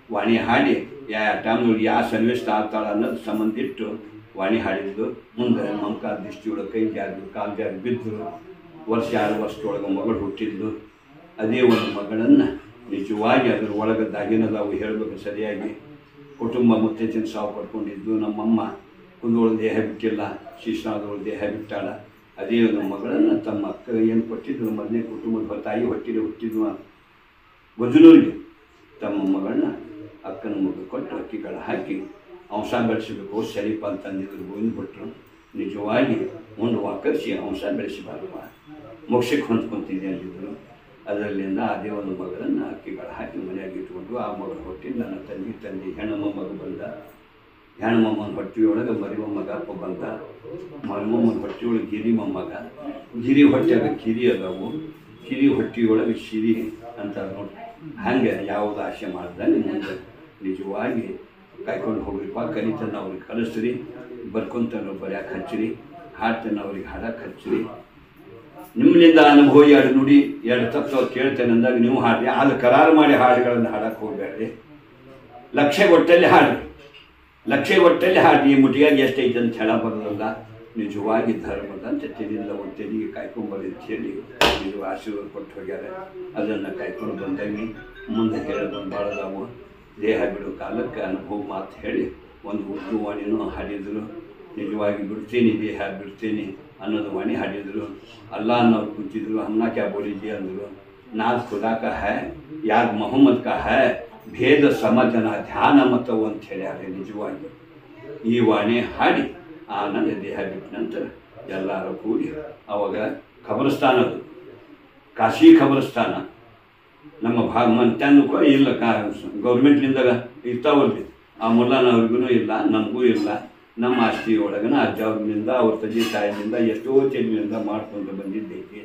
ವಾಣಿ ಹಾಡಿ ಯಾವ ಟೈಮ್ನೊಳಗೆ ಯಾವ ಸನ್ನಿವೇಶ ಆಗ್ತಾಳ ಅನ್ನೋದು ಸಂಬಂಧ ಇಟ್ಟು ವಾಣಿ ಹಾಡಿದ್ದು. ಮುಂದೆ ಮಮಕಾರ ದೃಷ್ಟಿಯೊಳಗೆ ಕೈ ಜಾರಿ ಕಾಲು ಜಾರಿ ಬಿದ್ದರು. ವರ್ಷ 6 ವರ್ಷದೊಳಗೆ ಮಗಳು ಹುಟ್ಟಿದ್ದು. ಅದೇ ಒಂದು ಮಗಳನ್ನು ನಿಜವಾಗಿ ಅದ್ರ ಒಳಗೆ ದಾಗಿನದಾವು ಹೇಳಬೇಕು ಸರಿಯಾಗಿ. ಕುಟುಂಬ ಮುತ್ತೈತಿನ ಸಾವು ಪಡ್ಕೊಂಡಿದ್ದು. ನಮ್ಮಮ್ಮ ಕುಂದೋಳ ದೇಹ ಬಿಟ್ಟಿಲ್ಲ, ಶಿಶುನಾದವಳ ದೇಹ ಬಿಟ್ಟಾಳ. ಅದೇ ಒಂದು ಮಗಳನ್ನು ತಮ್ಮ ಅಕ್ಕ ಏನು ಕೊಟ್ಟಿದ್ರು, ಮೊದಲನೇ ಕುಟುಂಬದ ತಾಯಿ ಹೊಟ್ಟಿಗೆ ಹುಟ್ಟಿದ್ವ ಗಜನೂರಿಗೆ ತಮ್ಮ ಮಗಳನ್ನ ಅಕ್ಕನ ಮಗ ಕೊಟ್ಟು ಅಕ್ಕಿಗಳ ಹಾಕಿ ಅಂಶ ಬೆಳೆಸಬೇಕು ಸರಿಪ ಅಂತಂದಿದ್ರು. ಗೋವಿಂದ ಭಟ್ರು ನಿಜವಾಗಿ ಮುಂದೆ ವಾಕರಿಸಿ ಅಂಶ ಬೆಳೆಸಬಾರಪ್ಪ, ಮೋಕ್ಷಕ್ಕೆ ಹೊಂದ್ಕೊಂತಿದ್ದೆ ಅಂದಿದ್ರು. ಅದರಲ್ಲಿಂದ ಅದೇ ಒಂದು ಮಗಳನ್ನು ಅಕ್ಕಿಗಳು ಹಾಕಿ ಮನೆಯಾಗಿ ಇಟ್ಕೊಂಡು ಆ ಮಗಳ ಹೊಟ್ಟೆ ನನ್ನ ತಂದೆ ಹೆಣ್ಣು ಮೊಮ್ಮಗ ಬಂದ. ಹೆಣ್ಣು ಮೊಮ್ಮನ ಹೊಟ್ಟೆಯೊಳಗೆ ಮರಿ ಮೊಮ್ಮಗ ಅಪ್ಪ ಬಂದ. ಮೊಮ್ಮನ ಹೊಟ್ಟೆಯೊಳಗೆ ಗಿರಿ ಮೊಮ್ಮಗ, ಗಿರಿ ಹೊಟ್ಟೆಯಾಗ ಕಿರಿ ಅದಾವು, ಕಿರಿ ಹೊಟ್ಟೆಯೊಳಗೆ ಸಿರಿ ಅಂತ ನೋಡಿ. ಹಂಗೆ ಯಾವುದು ಆಸೆ ಮಾಡ್ದಂಗೆ ಮುಂದೆ ನಿಜವಾಗಿ ಕಾಯ್ಕೊಂಡು ಹೋಗ್ರಿಪ್ಪ. ಕಲಿತನ ಅವ್ರಿಗೆ ಕಲಿಸ್ರಿ, ಬರ್ಕೊಂತನ ಬರ್ಯಾಕೆ ಹಚ್ಚಿರಿ, ಹಾಡ್ತನ ಅವ್ರಿಗೆ ಹಾಡಕ್ಕೆ ಹಚ್ಚಿರಿ. ನಿಮ್ಮಿಂದ ಅನುಭವ ಎರಡು ನುಡಿ ಎರಡು ತತ್ವ ಕೇಳ್ತೇನೆ ಅಂದಾಗ ನೀವು ಹಾಡಿ. ಅದು ಕರಾರು ಮಾಡಿ ಹಾಡುಗಳನ್ನು ಹಾಡಕ್ಕೆ ಹೋಗ್ಬೇಡ್ರಿ. ಲಕ್ಷ ಒಟ್ಟಲ್ಲಿ ಹಾಡ್ರಿ, ಲಕ್ಷ ಒಟ್ಟಲ್ಲಿ ಹಾಡಿ. ಮುಟಿಯಾಗಿ ಎಷ್ಟೈತೆ ಅಂತ ಹೇಳ ಬರೋದಲ್ಲ. ನಿಜವಾಗಿ ಧರ್ಮದ ತೆತ್ತಿನಿಂದ ಒಂದು ತೆರಿಗೆ ಕಾಯ್ಕೊಂಬರಿ ಅಂತ ಹೇಳಿ ನೀವು ಆಶೀರ್ವಾದ ಕೊಟ್ಟು ಹೋಗ್ಯಾರ. ಅದನ್ನು ಕಾಯ್ಕೊಂಡು ಬಂದಂಗೆ ಮುಂದೆ ಹೇಳೋದೊಂದು ಭಾಳದಾವು. ದೇಹ ಬಿಡೋ ಕಾಲಕ್ಕೆ ಅನುಭವ ಮಾತು ಹೇಳಿ ಒಂದು ಉರ್ದು ವಾಣಿನೂ ಹಾಡಿದರು. ನಿಜವಾಗಿ ಬಿಡ್ತೀನಿ ದೇಹ ಬಿಡ್ತೀನಿ ಅನ್ನೋದು ವಾಣಿ ಹಾಡಿದರು. ಅಲ್ಲಾ ಅನ್ನೋರು ಕೂತಿದ್ರು, ಹಮ್ನಾ ಕ್ಯಾ ಬೋಲಿದ್ಯಾ ಅಂದರು. ನಾದ್ ಖುದಾ ಕಾ ಹೈ ಯಾದ್ ಮೊಹಮ್ಮದ್ ಕಾ ಹೈ, ಭೇದ ಸಮಜನ ಧ್ಯಾನ ಮತವು ಅಂತ ಹೇಳ್ಯಾರೆ. ನಿಜವಾಗಿ ಈ ವಾಣಿ ಹಾಡಿ ಆನಂದ ದೇಹ ಬಿಟ್ಟ ನಂತರ ಎಲ್ಲರೂ ಕೂಡಿ ಅವಾಗ ಖಬರಸ್ಥಾನ, ಅದು ಕಾಶಿ ಖಬರಸ್ಥಾನ ನಮ್ಮ ಮಂತ್ಯಾನು ಇಲ್ಲ, ಗೌರ್ಮೆಂಟ್ಲಿಂದ ಇರ್ತಾವಲ್ರಿ. ಆ ಮುಲ್ಲಾನವ್ರಿಗೂ ಇಲ್ಲ, ನಮಗೂ ಇಲ್ಲ. ನಮ್ಮ ಆಸ್ತಿ ಒಳಗನ ಅಜ್ಜವ್ರಿಂದ ಅವ್ರ ತಂದೆ ತಾಯಿಯಿಂದ ಎಷ್ಟೋ ಚೆನ್ನಿಂದ ಮಾಡ್ಕೊಂಡು ಬಂದಿದ್ದೈತಿ.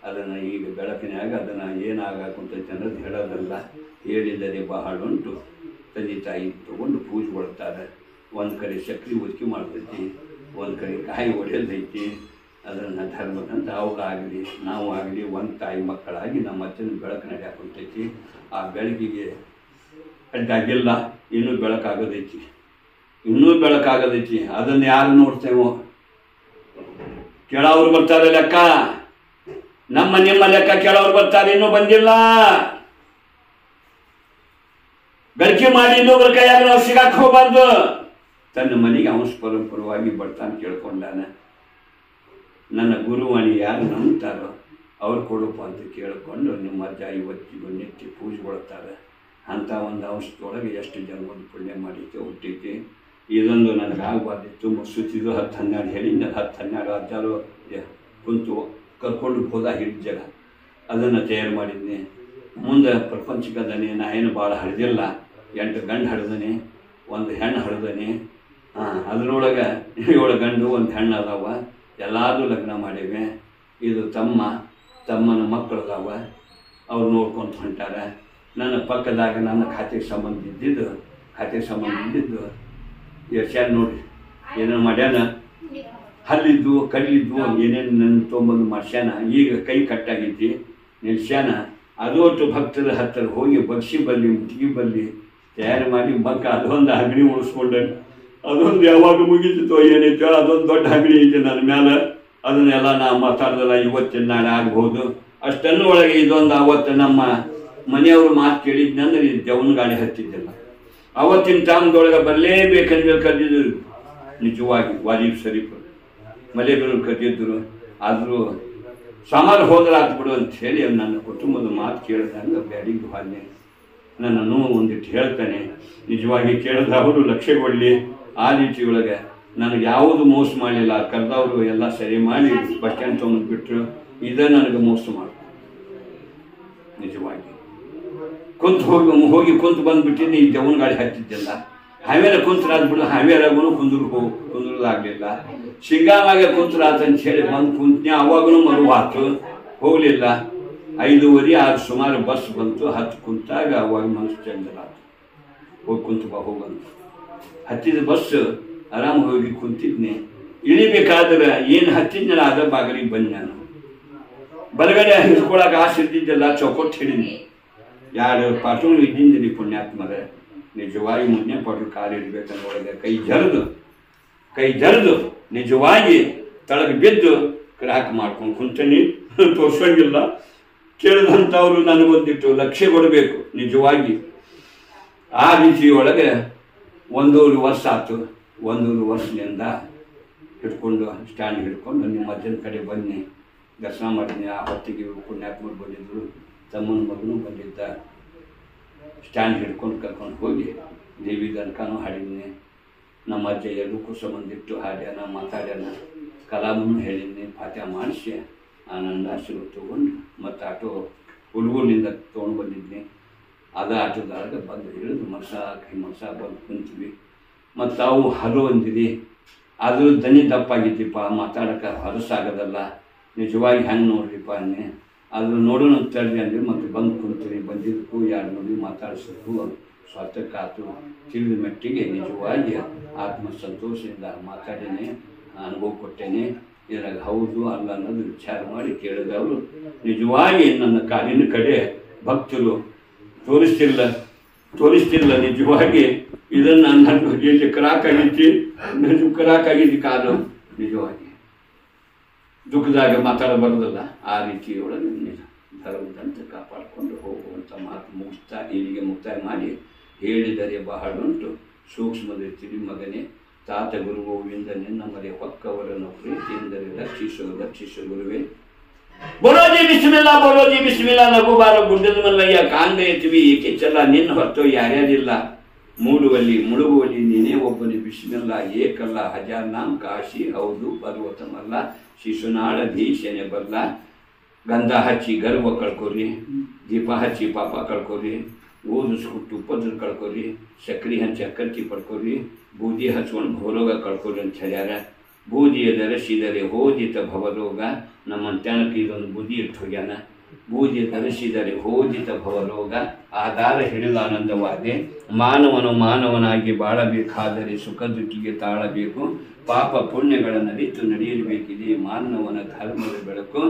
ಅದನ್ನು ಈಗ ಬೆಳಕಿನಾಗ ಅದನ್ನು ಏನಾಗಕ್ಕಂತೈತೆ ಅನ್ನೋದು ಹೇಳೋದಲ್ಲ. ಹೇಳಿದರೆ ಬಹಳ ಉಂಟು. ತಂದೆ ತಾಯಿ ತೊಗೊಂಡು ಪೂಜೆ ಕೊಡ್ತಾರೆ. ಒಂದು ಕಡೆ ಸಕ್ರೆ ಒದಕಿ ಮಾಡ್ತೈತಿ, ಒಂದು ಕಡೆ ಕಾಯಿ ಹೊಡೆಯೋದೈತಿ. ಅದನ್ನು ಧರ್ಮದಂತ ಅವರಾಗಲಿ ನಾವು ಆಗಲಿ ಒಂದು ತಾಯಿ ಮಕ್ಕಳಾಗಿ ನಮ್ಮ ಅಚ್ಚನ ಬೆಳಕು ನಡೆಯಾಕುಂತೈತಿ. ಆ ಬೆಳಕಿಗೆ ಅಡ್ಡಾಗಿಲ್ಲ, ಇನ್ನೂ ಬೆಳಕಾಗೋದೈತಿ, ಇನ್ನೂ ಬೆಳಕಾಗೋದೈತಿ. ಅದನ್ನು ಯಾರು ನೋಡ್ತೇವೋ ಕೇಳೋರು ಬರ್ತಾರೆ ಲೆಕ್ಕ. ನಿಮ್ಮ ಲೆಕ್ಕ ಕೇಳೋರು ಬರ್ತಾರೆ, ಇನ್ನೂ ಬಂದಿಲ್ಲ. ಗಳಿಕೆ ಮಾಡಿ ಇನ್ನೊಬ್ಬರ ಕೈಯಾಗ ನಾವು ಸಿಗಾಕ್ ಹೋಗ್ಬಾರ್ದು. ತನ್ನ ಮನೆಗೆ ಅಂಶ ಪರಂಪರವಾಗಿ ಬರ್ತಾನೆ ಕೇಳ್ಕೊಂಡಾನ. ನನ್ನ ಗುರುವಾಣಿ ಯಾರು ನಂಬ್ತಾರೋ ಅವ್ರು ಕೊಡಪ್ಪ ಅಂತ ಕೇಳಿಕೊಂಡು ನಿಮ್ಮ ಅಜ್ಜ ಇವತ್ತಿಗೂ ನಿತ್ಯ ಪೂಜೆ ಕೊಡ್ತಾರೆ. ಅಂಥ ಒಂದು ಅಂಶದೊಳಗೆ ಎಷ್ಟು ಜನ್ಮದ ಪುಣ್ಯ ಮಾಡೈತೆ ಹುಟ್ಟೈತಿ. ಇದೊಂದು ನನಗೆ ಆಗಬಾರ್ದಿತ್ತು. ಮುಸುತ್ತಿದ್ದು 10-12 ಹೇಳಿದ್ದ 10-12 ಅಜ್ಜಾರು ಕುಂತು ಕರ್ಕೊಂಡು ಹೋದ ಹಿಡಿದ ಜಾಗ ಅದನ್ನು ತಯಾರು ಮಾಡಿದ್ನಿ. ಮುಂದೆ ಪ್ರಪಂಚಕ್ಕದನೆ ನಾ ಏನು ಭಾಳ ಹರಿದಿಲ್ಲ. 8 ಗಂಡು ಹರಿದನೆ, 1 ಹೆಣ್ಣು ಹರಿದನೆ. ಅದರೊಳಗೆ 7 ಗಂಡು 1 ಹೆಣ್ಣು ಅದಾವ. ಎಲ್ಲಾದರೂ ಲಗ್ನ ಮಾಡಿವೆ. ಇದು ತಮ್ಮನ ಮಕ್ಕಳು ಅದಾವ, ಅವ್ರು ನೋಡ್ಕೊಂತ ಹೊಂಟಾರೆ. ನನ್ನ ಪಕ್ಕದಾಗ ನನ್ನ ಖಾತೆಗೆ ಸಂಬಂಧ ಇದ್ದಿದ್ದು ಎರ್ಸ್ಯಾನ ನೋಡ್ರಿ, ಏನೇನು ಮಾಡ್ಯಾನ. ಹಲ್ಲಿದ್ದು ಕಲ್ಲಿದ್ದು ಏನೇನು ನನ್ನ ತೊಂಬಂದು ಮಾಡ್ಸ್ಯಾನ. ಈಗ ಕೈ ಕಟ್ಟಾಗೈತಿ, ನಿಲ್ಸ್ಯಾನ. ಅದೊಟ್ಟು ಭಕ್ತರ ಹತ್ತಿರ ಹೋಗಿ ಬಗ್ಸಿ ಬಲ್ಲಿ ಮುಟ್ಟಿಗೆ ಬಲ್ಲಿ ತಯಾರು ಮಾಡಿ ಮಕ್ಕ ಅದೊಂದು ಅಗ್ನಿ ಉಳಿಸ್ಕೊಂಡೆ. ಅದೊಂದು ಯಾವಾಗ ಮುಗಿತಿತ್ತೋ ಏನೈತೋ ಅದೊಂದು ದೊಡ್ಡ ಅಗ್ನಿ ಐತೆ ನನ್ನ ಮ್ಯಾಲೆ. ಅದನ್ನೆಲ್ಲ ನಾ ಮಾತಾಡ್ದಲ್ಲ, ಇವತ್ತಿನ ನಾಳೆ ಆಗ್ಬೋದು. ಅಷ್ಟನ್ನು ಒಳಗೆ ಇದೊಂದು ಅವತ್ತು ನಮ್ಮ ಮನೆಯವರು ಮಾತು ಕೇಳಿದ್ನಂದ್ರೆ ಇದು ಜವನ ಗಾಡಿ ಹತ್ತಿದ್ದಿಲ್ಲ. ಅವತ್ತಿನ ಟೈಮ್ದೊಳಗೆ ಬರಲೇಬೇಕಂದ್ರೆ ಕರೆದಿದ್ರು. ನಿಜವಾಗಿ ವಾಜಿಬ್ ಶರೀಫ್ ಮಲೆಬೆರು ಕರೆದಿದ್ದರು. ಆದರೂ ಸಮಾನ ಹೋದ್ರೆ ಆಗ್ಬಿಡು ಅಂತ ಹೇಳಿ ನನ್ನ ಕುಟುಂಬದ ಮಾತು ಕೇಳಿದಂಗೆ ಬ್ಯಾಡಿಗೆ ಹಾಗೆ ನನ್ನ ನೋವು ಒಂದಿಟ್ಟು ಹೇಳ್ತಾನೆ. ನಿಜವಾಗಿ ಕೇಳಿದ ಅವರು ಲಕ್ಷ್ಯ ಕೊಡಲಿ. ಆ ರೀತಿಯೊಳಗೆ ನನಗೆ ಯಾವುದು ಮೋಸ ಮಾಡಲಿಲ್ಲ. ಕರೆದವರು ಎಲ್ಲ ಸರಿ ಮಾಡಿ ಬಸ್ ಸ್ಟ್ಯಾಂಡ್ ತೊಗೊಂಡು ಬಿಟ್ಟರು. ಇದೇ ನನಗೆ ಮೋಸ ಮಾಡಿ ನಿಜವಾಗಿ ಹೋಗಿ ಕುಂತು ಬಂದುಬಿಟ್ಟಿನಿ. ಈ ದೇವನ ಗಾಡಿ ಹತ್ತಿದ್ದಿಲ್ಲ. ಹಾವೇರ ಕುಂತರಾದ್ಬಿಡು, ಹಾವೇರಾಗೂ ಕುಂದ್ರದಾಗಲಿಲ್ಲ. ಶಿಂಗಾಮಾಗ ಕುಂತರಾತಂತ ಹೇಳಿ ಬಂದು ಕುಂತ್ನಿ. ಅವಾಗೂ ಮರು ಆತು, ಹೋಗಲಿಲ್ಲ. 5:30 ಸುಮಾರು ಬಸ್ ಬಂತು. ಹತ್ತು ಕುಂತಾಗ ಅವಾಗ ಮನಸ್ಸು ಚಂದಲಾತು. ಹೋಗಿ ಕುಂತು ಬಾ ಹೋಗಂತ ಹತ್ತಿದ ಬಸ್ ಆರಾಮ ಹೋಗಿ ಕುಂತಿದ್ನಿ. ಇಳಿಬೇಕಾದ್ರೆ ಏನು ಹತ್ತಿದ್ನಲ್ಲ ಅದ ಬಾಗಿಲಿಗೆ ಬಂದು ನಾನು ಬಲಗಡೆ ಹಿಡ್ಕೊಳಕ್ಕೆ ಆಸೆ ಇದ್ದಿದ್ದೆಲ್ಲ ಚೌಕೊಟ್ಟು ಹಿಡಿದ್ನಿ. 2 ಪಾಠಗಳು ಇದ್ದಿದ್ದೀನಿ ಪುಣ್ಯಾತ್ಮರೇ. ನಿಜವಾಗಿ ಮುಂದೆ ಪಾಠ ಕಾಲು ಇಡಬೇಕನ್ನೊಳಗೆ ಕೈ ಜರಿದು ನಿಜವಾಗಿ ತಳಗೆ ಬಿದ್ದು ಕ್ರಾಕ್ ಮಾಡ್ಕೊಂಡು ಕುಂತೀನಿ. ತೋರ್ಸೋಂಗಿಲ್ಲ. ಕೇಳಿದಂಥವ್ರು ನನಗೊಂದಿಟ್ಟು ಲಕ್ಷ್ಯ ಕೊಡಬೇಕು. ನಿಜವಾಗಿ ಆ ರೀತಿಯೊಳಗೆ 1.5 ವರ್ಷ ಆಯ್ತು. 1.5 ವರ್ಷದಿಂದ ಹಿಡ್ಕೊಂಡು ಸ್ಟ್ಯಾಂಡ್ ಹಿಡ್ಕೊಂಡು ನಿಮ್ಮ ಅಜ್ಜನ ಕಡೆ ಬನ್ನಿ ದರ್ಶನ ಮಾಡಿದ್ನಿ. ಆ ಹೊತ್ತಿಗೆ ಪುಣ್ಯಾತ್ಮರು ಬಂದಿದ್ದರು, ತಮ್ಮನ ಮಗನೂ ಬಂದಿದ್ದ. ಸ್ಟ್ಯಾಂಡ್ ಹಿಡ್ಕೊಂಡು ಕರ್ಕೊಂಡು ಹೋಗಿ ದೇವಿ ದನಕನೂ ಹಾಡಿದ್ನಿ. ನಮ್ಮ ಅಜ್ಜ ಎಲ್ಲಕ್ಕೂ ಸಂಬಂಧಿಟ್ಟು ಹಾಡ್ಯಾನ, ಮಾತಾಡ್ಯಾನ, ಕಲಾಮನ್ನು ಹೇಳಿದ್ನಿ. ಪಾಠ ಮಾಡಿಸಿ ಆನಂದ ಆಶೀರ್ವಾದ ತೊಗೊಂಡು ಮತ್ತು ಆಟೋ ಹುಡುಗನಿಂದ ತೊಗೊಂಡು ಬಂದಿದ್ನಿ. ಅದ ಆಟದಾಗ ಬಂದು ಹಿಡಿದು ಮನಸ ಬಂದು ಕುಂತೀವಿ. ಮತ್ತು ಅವು ಹಲೋ ಅಂದಿರಿ, ಅದು ದನಿ ದಪ್ಪಾಗಿದ್ದೀಪ, ಮಾತಾಡೋಕೆ ಹೊರಸಾಗೋದಲ್ಲ, ನಿಜವಾಗಿ ಹೆಂಗೆ ನೋಡ್ರಿಪ್ಪ ಅನ್ನೆ. ಅದು ನೋಡೋಣ ತಳ್ಳಿ ಅಂದ್ರಿ. ಮತ್ತು ಬಂದು ಕುಂತೀರಿ. ಬಂದಿದ್ದಕ್ಕೂ ಎರಡು ನೋಡಿ ಮಾತಾಡ್ಸೋಕ್ಕೂ ಸ್ವಾರ್ಥಕ್ಕಾತು ತಿಳಿದ ಮಟ್ಟಿಗೆ ನಿಜವಾಗಿ ಆತ್ಮ ಸಂತೋಷದಿಂದ ಮಾತಾಡೇನೆ, ಅನುಭವ ಕೊಟ್ಟೇನೆ. ಇದ್ರಾಗ ಹೌದು ಅಲ್ಲ ಅನ್ನೋದು ವಿಚಾರ ಮಾಡಿ ಕೇಳಿದವರು ನಿಜವಾಗಿ ನನ್ನ ಕಾಲಿನ ಕಡೆ ಭಕ್ತರು ತೋರಿಸ್ತಿಲ್ಲ. ನಿಜವಾಗಿ ಇದನ್ನು ನನ್ನ ಎಲ್ಲಿ ಕರಾಕಾಗಿದ್ದಿ, ಕರಾಕಾಗಿದ್ದ ಕಾಲು ನಿಜವಾಗಿ ದುಃಖದಾಗ ಮಾತಾಡಬಾರ್ದಲ್ಲ. ಆ ರೀತಿಯೊಳಗೆ ಧರ್ಮದಂತೆ ಕಾಪಾಡಿಕೊಂಡು ಹೋಗುವಂಥ ಮಾತು ಇಲ್ಲಿಗೆ ಮುಕ್ತಾಯ ಮಾಡಿ ಹೇಳಿದರೆ ಬಹಳುಂಟು ಸೂಕ್ಷ್ಮದ ತಿಳಿ ಮಗನೇ, ತಾತ ಗುರು ಗೋವಿಂದ ನಿನ್ನ ಮರೆ ಹೊಕ್ಕವರನ್ನು ಪ್ರೀತಿಯಿಂದಲೇ ರಕ್ಷಿಸು ಗುರುವೇ. ಬರೋಜಿ ಬಿಸ್ಮಿಲ್ಲಾ ನಗುಬಾರ ಗುಡ್ಡದ ಮಲ್ಲಯ್ಯ ಕಾಂಗ ಎತ್ತಿವಿ ಏಕೆ ಚಲ್ಲ, ನಿನ್ನ ಹೊತ್ತು ಯಾರ್ಯಾರಿಲ್ಲ, ಮುಳುಗುವಲ್ಲಿ ನೀನೇ ಒಬ್ಬನೇ ಬಿಸ್ಮಿಲ್ಲಾ ಏಕಲ್ಲ, ಹಜಾರ್ ನಾಮ್ ಕಾಶಿ ಹೌದು ಪರ್ವತಮಲ್ಲ, ಶಿಶುನಾಳ ಭೀಷಣೆ ಬಲ್ಲ. ಗಂಧ ಹಚ್ಚಿ ಗರ್ವ ಕಳ್ಕೊರಿ, ದೀಪ ಹಚ್ಚಿ ಪಾಪ ಕಳ್ಕೊರಿ, ಓದಿಸ್ಬಿಟ್ಟು ಉಪದ್ರ ಕಳ್ಕೊರಿ, ಸಕ್ರೆ ಹಚ್ಚಿ ಅಕ್ಕರ್ತಿ ಪಡ್ಕೊರಿ, ಬೂದಿ ಹಚ್ಕೊಂಡು ಭವರೋಗ ಕಳ್ಕೊರಿ ಅಂತ ಹೇಳ್ಯಾರ. ಬೂದಿಯ ಧರಿಸಿದರೆ ಹೋದಿತ ಭವರೋಗ. ನಮ್ಮ ತ್ಯಾನಕ್ಕೆ ಇದೊಂದು ಬೂದಿ ಇಟ್ಟು ಹೋಗ್ಯಾನ. ಬೂದಿಯ ಧರಿಸಿದರೆ ಹೋದಿತ ಭವರೋಗ. ಆಧಾರ ಹಿಡಿದು ಆನಂದವಾದೆ. ಮಾನವನಾಗಿ ಬಾಳಬೇಕಾದರೆ ಸುಖ ದುಃಖಿಗೆ ತಾಳಬೇಕು. ಪಾಪ ಪುಣ್ಯಗಳನ್ನು ಅರಿತು ನಡೆಯಬೇಕಿದೆ ಮಾನವನ ಧರ್ಮದ ಬೆಳಕು.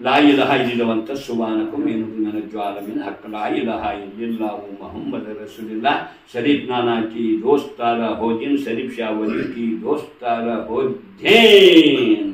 ಲಾಯಿಲಹ ಇಲ್ಲಿರುವಂಥ ಸುಬಾನಕು ಎನ್ನುವುದು ನನ್ನ ಜ್ವಾಲಮಿನ ಹಕ್ಕ. ಲಾಯಿಲಹ ಇಲ್ಲಿಲ್ಲಾವು ಮೊಹಮ್ಮದ್ ರಸೂಲಿಲ್ಲ. ಶರೀಫ್ ನಾನಾ ಕಿ ದೋಸ್ತಾರ ಹೋದಿನ್, ಶರೀಫ್ ಶಾವಲಿ ಕಿ ದೋಸ್ತಾರ ಹೋದೇನ್.